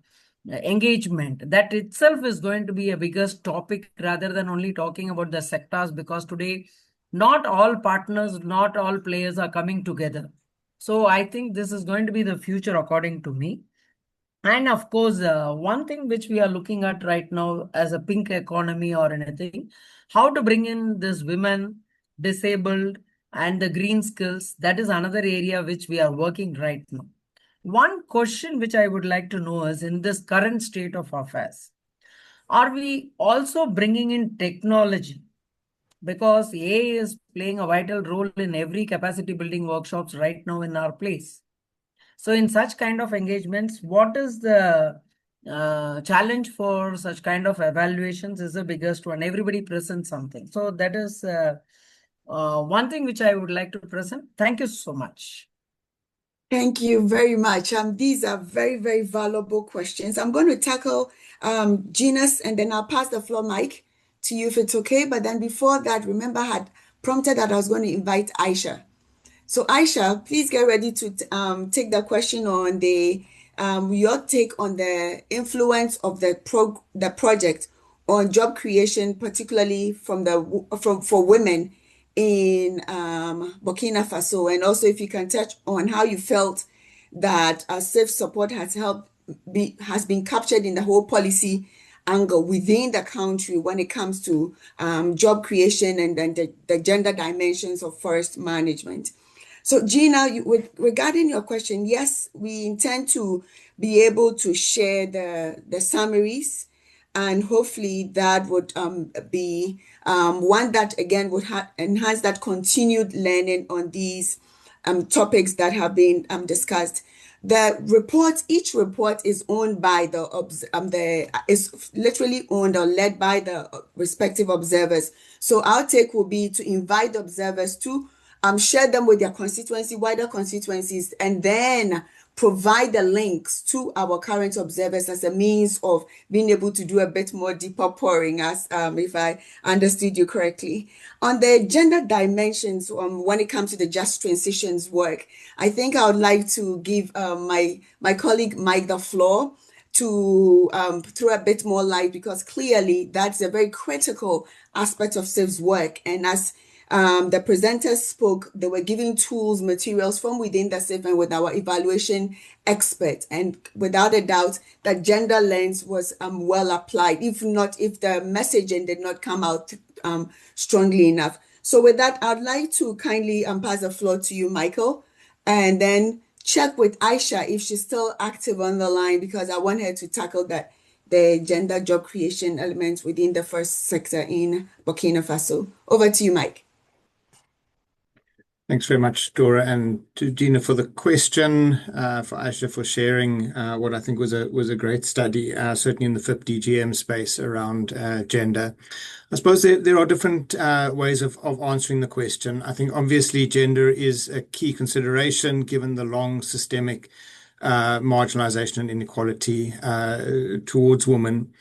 engagement. That itself is going to be a biggest topic rather than only talking about the sectors, because today not all partners, not all players are coming together. So I think this is going to be the future according to me. And of course, one thing which we are looking at right now as a pink economy or anything, how to bring in this women, disabled, and the green skills. That is another area which we are working right now. One question which I would like to know is, in this current state of affairs, are we also bringing in technology? Because AI is playing a vital role in every capacity building workshops right now in our place. So in such kind of engagements, what is the challenge for such kind of evaluations is the biggest one. Everybody presents something. So that is one thing which I would like to present. Thank you so much. Thank you very much. These are very, very valuable questions. I'm going to tackle Gina's, and then I'll pass the floor mic to you if it's okay. But then before that, remember, I had prompted that I was going to invite Aisha. So Aisha, please get ready to take the question on your take on the influence of the project on job creation, particularly for women in Burkina Faso, and also if you can touch on how you felt that safe support has been captured in the whole policy angle within the country when it comes to job creation and then the gender dimensions of forest management. So Gina, regarding your question, yes, we intend to be able to share the summaries, and hopefully that would be one that again would enhance that continued learning on these topics that have been discussed. Each report is owned by is literally owned or led by the respective observers. So our take will be to invite the observers to share them with their wider constituencies, and then provide the links to our current observers as a means of being able to do a bit more deeper pouring, as if I understood you correctly. On the gender dimensions, when it comes to the just transitions work, I think I would like to give my colleague Mike the floor to throw a bit more light, because clearly that's a very critical aspect of CIF's work. And as the presenters spoke, they were giving tools, materials from within the CIF and with our evaluation expert. And without a doubt, that gender lens was well applied, if the messaging did not come out strongly enough. So with that, I'd like to kindly pass the floor to you, Michael, and then check with Aisha if she's still active on the line, because I want her to tackle the gender job creation elements within the first sector in Burkina Faso. Over to you, Mike. Thanks very much, Dora, and to Gina for the question, for Aisha for sharing what I think was a great study, certainly in the FIP DGM space around gender. I suppose there are different ways of answering the question. I think obviously gender is a key consideration given the long systemic marginalization and inequality towards women.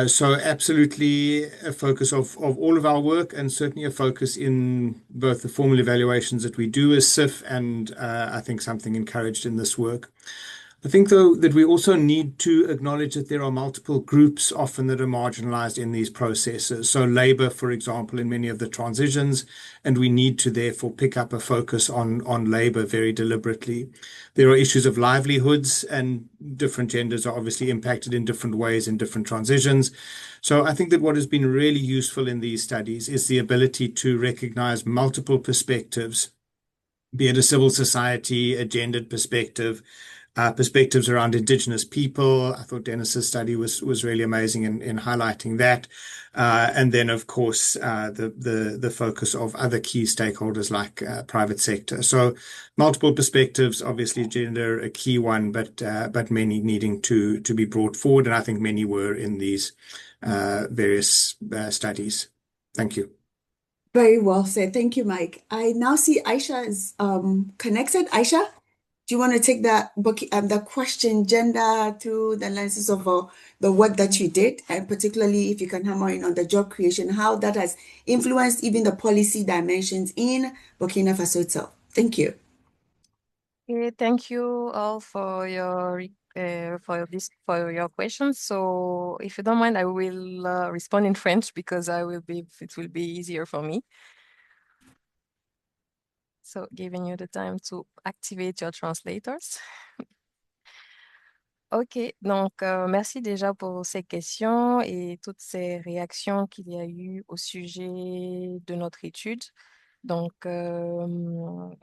So absolutely a focus of all of our work, and certainly a focus in both the formal evaluations that we do as CIF, and I think something encouraged in this work. I think, though, that we also need to acknowledge that there are multiple groups often that are marginalized in these processes. So labor, for example, in many of the transitions, and we need to therefore pick up a focus on labor very deliberately. There are issues of livelihoods, and different genders are obviously impacted in different ways in different transitions. So I think that what has been really useful in these studies is the ability to recognize multiple perspectives, be it a civil society, a gendered perspective, perspectives around Indigenous people. I thought Dennis's study was really amazing in highlighting that. And then, of course, the focus of other key stakeholders like private sector. So multiple perspectives, obviously gender a key one, but many needing to be brought forward. And I think many were in these various studies. Thank you. Very well said. Thank you, Mike. I now see Aisha is connected. Aisha, do you want to take the question gender through the lenses of the work that you did, and particularly if you can hammer in on the job creation, how that has influenced even the policy dimensions in Burkina Faso itself? Thank you. Okay, thank you all for your questions. So if you don't mind, I will respond in French because it will be easier for me. So giving you the time to activate your translators. Ok, donc merci déjà pour ces questions et toutes ces réactions qu'il y a eu au sujet de notre étude. Donc, nous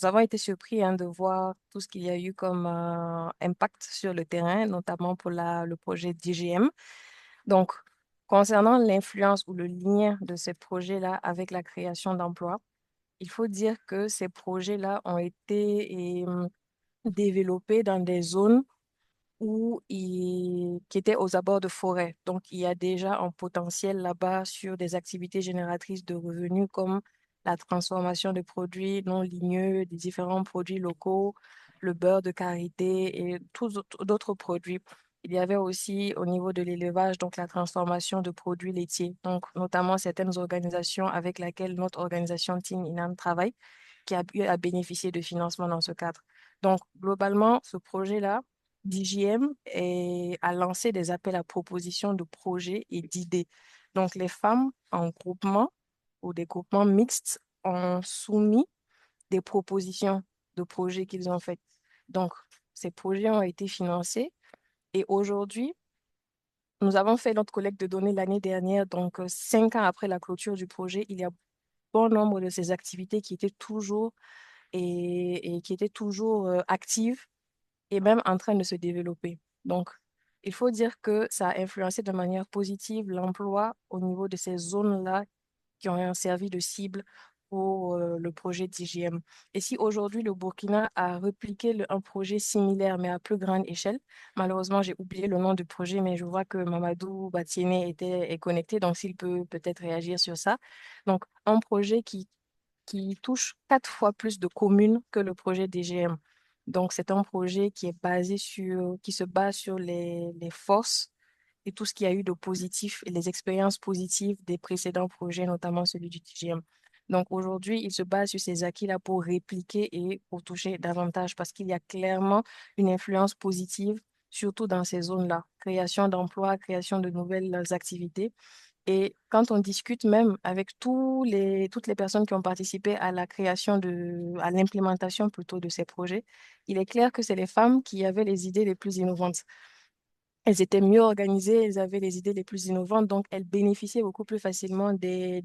avons été surpris de voir tout ce qu'il y a eu comme impact sur le terrain, notamment pour le projet d'IGM. Donc, concernant l'influence ou le lien de ces projets-là avec la création d'emplois, il faut dire que ces projets-là ont été développés dans des zones qui étaient aux abords de forêts. Donc, il y a déjà un potentiel là-bas sur des activités génératrices de revenus comme la transformation de produits non ligneux, des différents produits locaux, le beurre de karité et tous d'autres produits. Il y avait aussi au niveau de l'élevage, donc la transformation de produits laitiers, donc notamment certaines organisations avec lesquelles notre organisation Team Inam travaille, qui a pu bénéficier de financement dans ce cadre. Donc, globalement, ce projet-là, d'IGM a lancé des appels à propositions de projets et d'idées. Donc, les femmes en groupement ou des groupements mixtes ont soumis des propositions de projets qu'ils ont faites. Donc, ces projets ont été financés et aujourd'hui, nous avons fait notre collecte de données l'année dernière. Donc, 5 ans après la clôture du projet, il y a bon nombre de ces activités qui étaient toujours actives et même en train de se développer. Donc, il faut dire que ça a influencé de manière positive l'emploi au niveau de ces zones-là qui ont servi de cible pour le projet d'IGM. Et si aujourd'hui, le Burkina a répliqué un projet similaire, mais à plus grande échelle, malheureusement, j'ai oublié le nom du projet, mais je vois que Mamadou Batiene est connecté, donc s'il peut peut-être réagir sur ça. Donc, un projet qui qui touche 4 fois plus de communes que le projet DGM. Donc, c'est un projet qui se base sur les forces et tout ce qu'il y a eu de positif et les expériences positives des précédents projets, notamment celui du DGM. Donc, aujourd'hui, il se base sur ces acquis-là pour répliquer et pour toucher davantage parce qu'il y a clairement une influence positive, surtout dans ces zones-là. Création d'emplois, création de nouvelles activités. Et quand on discute même avec toutes les personnes qui ont participé à la création à l'implémentation plutôt de ces projets, il est clair que c'est les femmes qui avaient les idées les plus innovantes. Elles étaient mieux organisées, elles avaient les idées les plus innovantes, donc elles bénéficiaient beaucoup plus facilement des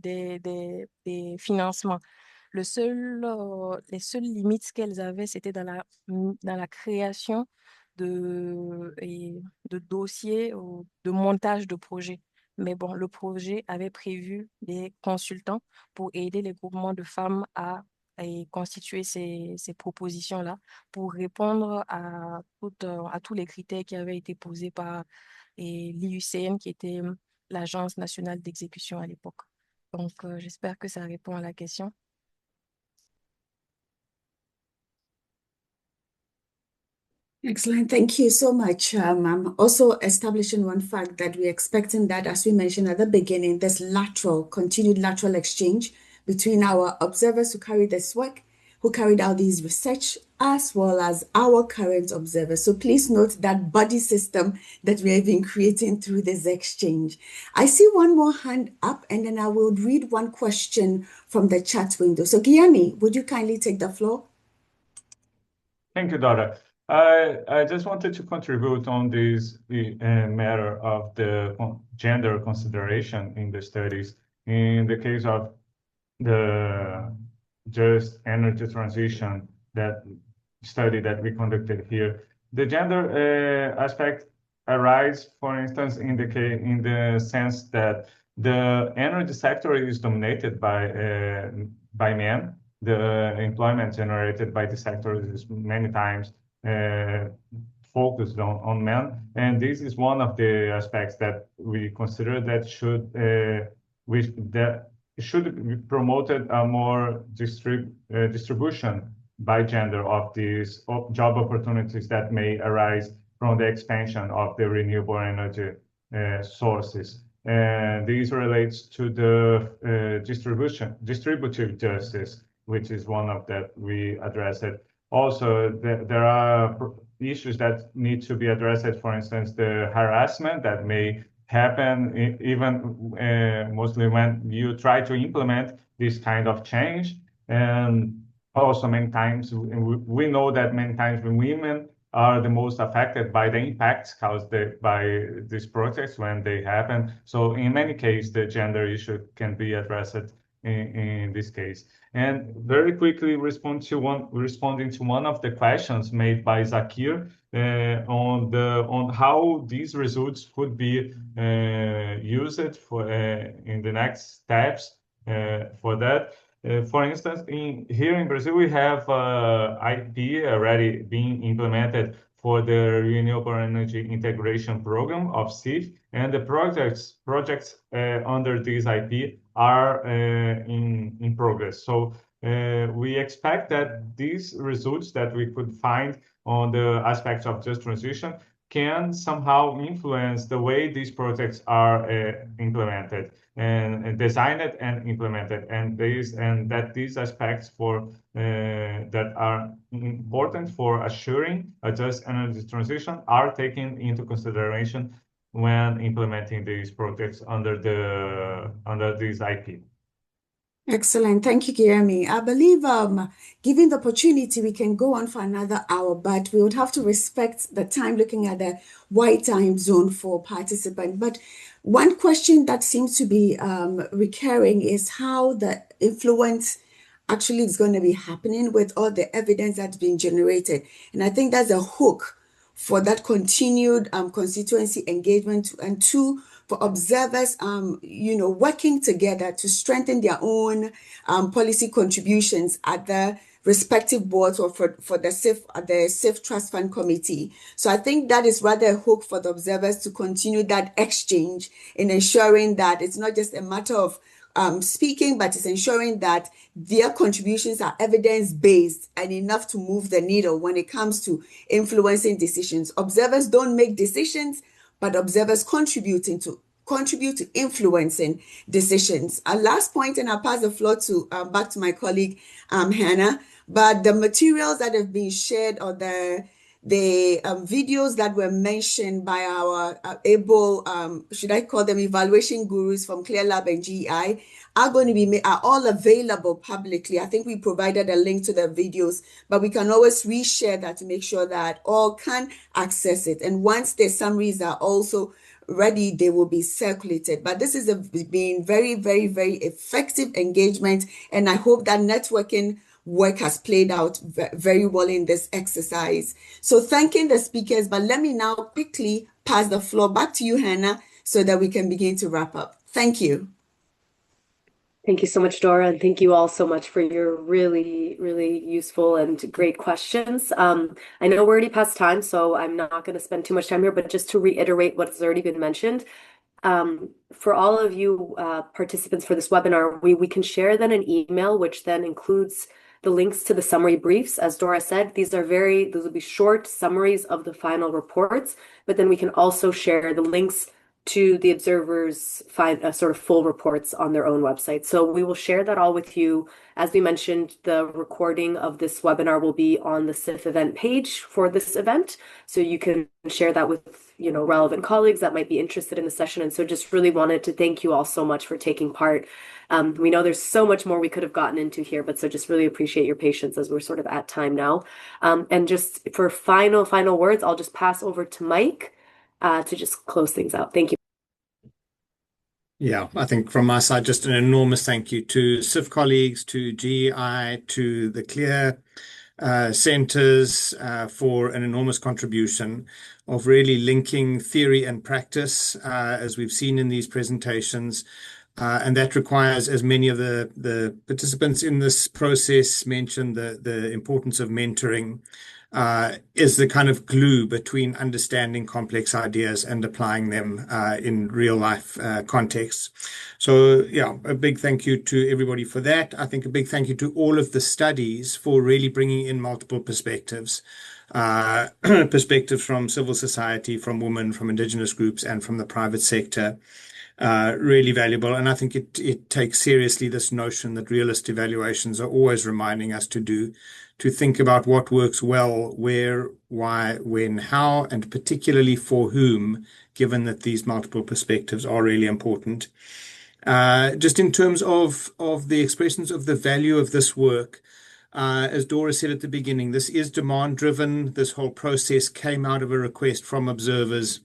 financements. Les seules limites qu'elles avaient, c'était dans la création de dossiers ou de montage de projets. Mais bon, le projet avait prévu des consultants pour aider les groupements de femmes à constituer ces propositions-là pour répondre à tous les critères qui avaient été posés par l'IUCN, qui était l'Agence nationale d'exécution à l'époque. Donc, j'espère que ça répond à la question. Excellent. Thank you so much. I'm also establishing one fact that we're expecting that, as we mentioned at the beginning, there's continued lateral exchange between our observers who carried this work, who carried out these research, as well as our current observers. So please note that buddy system that we have been creating through this exchange. I see one more hand up, and then I will read one question from the chat window. So Guilherme, would you kindly take the floor? Thank you, Dora. I just wanted to contribute on this matter of the gender consideration in the studies. In the case of the just energy transition study that we conducted here, the gender aspect arises, for instance, in the sense that the energy sector is dominated by men. The employment generated by the sector is many times focused on men, and this is one of the aspects that we consider that should be promoted a more distribution by gender of these job opportunities that may arise from the expansion of the renewable energy sources. And this relates to the distributive justice, which is one of that we addressed. Also, there are issues that need to be addressed. For instance, the harassment that may happen even mostly when you try to implement this kind of change. And also many times, we know that many times women are the most affected by the impacts caused by these projects when they happen. So in many cases, the gender issue can be addressed in this case. And very quickly responding to one of the questions made by Zakir on how these results could be used for in the next steps for that. For instance, here in Brazil, we have IP already being implemented for the Renewable Energy Integration Program of CIF, and the projects under this IP are in progress. So we expect that these results that we could find on the aspects of just transition can somehow influence the way these projects are implemented and designed and implemented, and that these aspects that are important for assuring a just energy transition are taken into consideration when implementing these projects under this IP. Excellent. Thank you, Guilherme. I believe, given the opportunity, we can go on for another hour, but we would have to respect the time looking at the wide time zone for participants. But one question that seems to be recurring is how the influence actually is going to be happening with all the evidence that's been generated. And I think that's a hook for that continued constituency engagement, and two, for observers, working together to strengthen their own policy contributions at the respective boards or for the CIF Trust Fund Committee. So I think that is rather a hook for the observers to continue that exchange in ensuring that it's not just a matter of speaking, but it's ensuring that their contributions are evidence-based and enough to move the needle when it comes to influencing decisions. Observers don't make decisions, but observers contribute to influencing decisions. A last point, and I'll pass the floor to back to my colleague Hannah. But the materials that have been shared, or the videos that were mentioned by our should I call them evaluation gurus from ClearLab and GEI, are all available publicly. I think we provided a link to the videos, but we can always reshare that to make sure that all can access it. And once the summaries are also ready, they will be circulated. But this is been very, very, very effective engagement, and I hope that networking work has played out very well in this exercise. So thanking the speakers, but let me now quickly pass the floor back to you, Hannah, so that we can begin to wrap up. Thank you. Thank you so much, Dora, and thank you all so much for your really, really useful and great questions. I know we're already past time, so I'm not going to spend too much time here, but just to reiterate what's already been mentioned, for all of you participants for this webinar, we can share then an email, which then includes the links to the summary briefs. As Dora said, those will be short summaries of the final reports, but then we can also share the links to the observers' sort of full reports on their own website. So we will share that all with you. As we mentioned, the recording of this webinar will be on the CIF event page for this event. So you can share that with relevant colleagues that might be interested in the session. And so just really wanted to thank you all so much for taking part. We know there's so much more we could have gotten into here, but so just really appreciate your patience as we're sort of at time now. And just for final words, I'll just pass over to Mike to just close things out. Thank you. Yeah, I think from my side, just an enormous thank you to CIF colleagues, to GEI, to the CLEAR centers for an enormous contribution of really linking theory and practice, as we've seen in these presentations. And that requires, as many of the participants in this process mentioned, the importance of mentoring is the kind of glue between understanding complex ideas and applying them in real life contexts. So yeah, a big thank you to everybody for that. I think a big thank you to all of the studies for really bringing in multiple perspectives. Perspectives from civil society, from women, from indigenous groups, and from the private sector. Really valuable. And I think it takes seriously this notion that realist evaluations are always reminding us to think about what works well, where, why, when, how, and particularly for whom, given that these multiple perspectives are really important. Just in terms of the expressions of the value of this work, as Dora said at the beginning, this is demand driven. This whole process came out of a request from observers.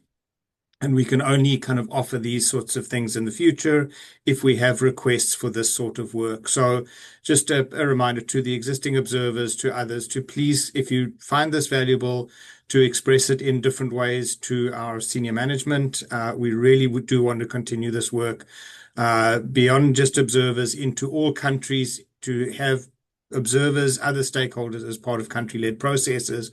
And we can only kind of offer these sorts of things in the future if we have requests for this sort of work. So just a reminder to the existing observers, to others, to please, if you find this valuable, to express it in different ways to our senior management. We really do want to continue this work beyond just observers into all countries, to have observers, other stakeholders as part of country-led processes.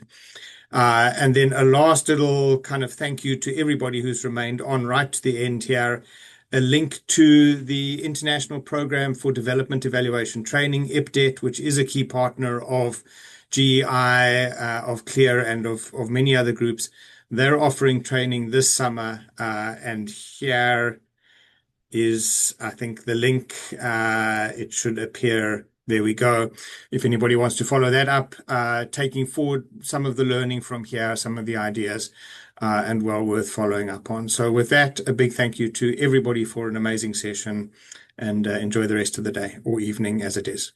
And then a last little kind of thank you to everybody who's remained on right to the end here. A link to the International Program for Development Evaluation Training, IPDET, which is a key partner of GEI, of CLEAR, and of many other groups. They're offering training this summer, and here is, I think, the link. It should appear. There we go. If anybody wants to follow that up, taking forward some of the learning from here, some of the ideas, and well worth following up on. So with that, a big thank you to everybody for an amazing session, and enjoy the rest of the day or evening as it is.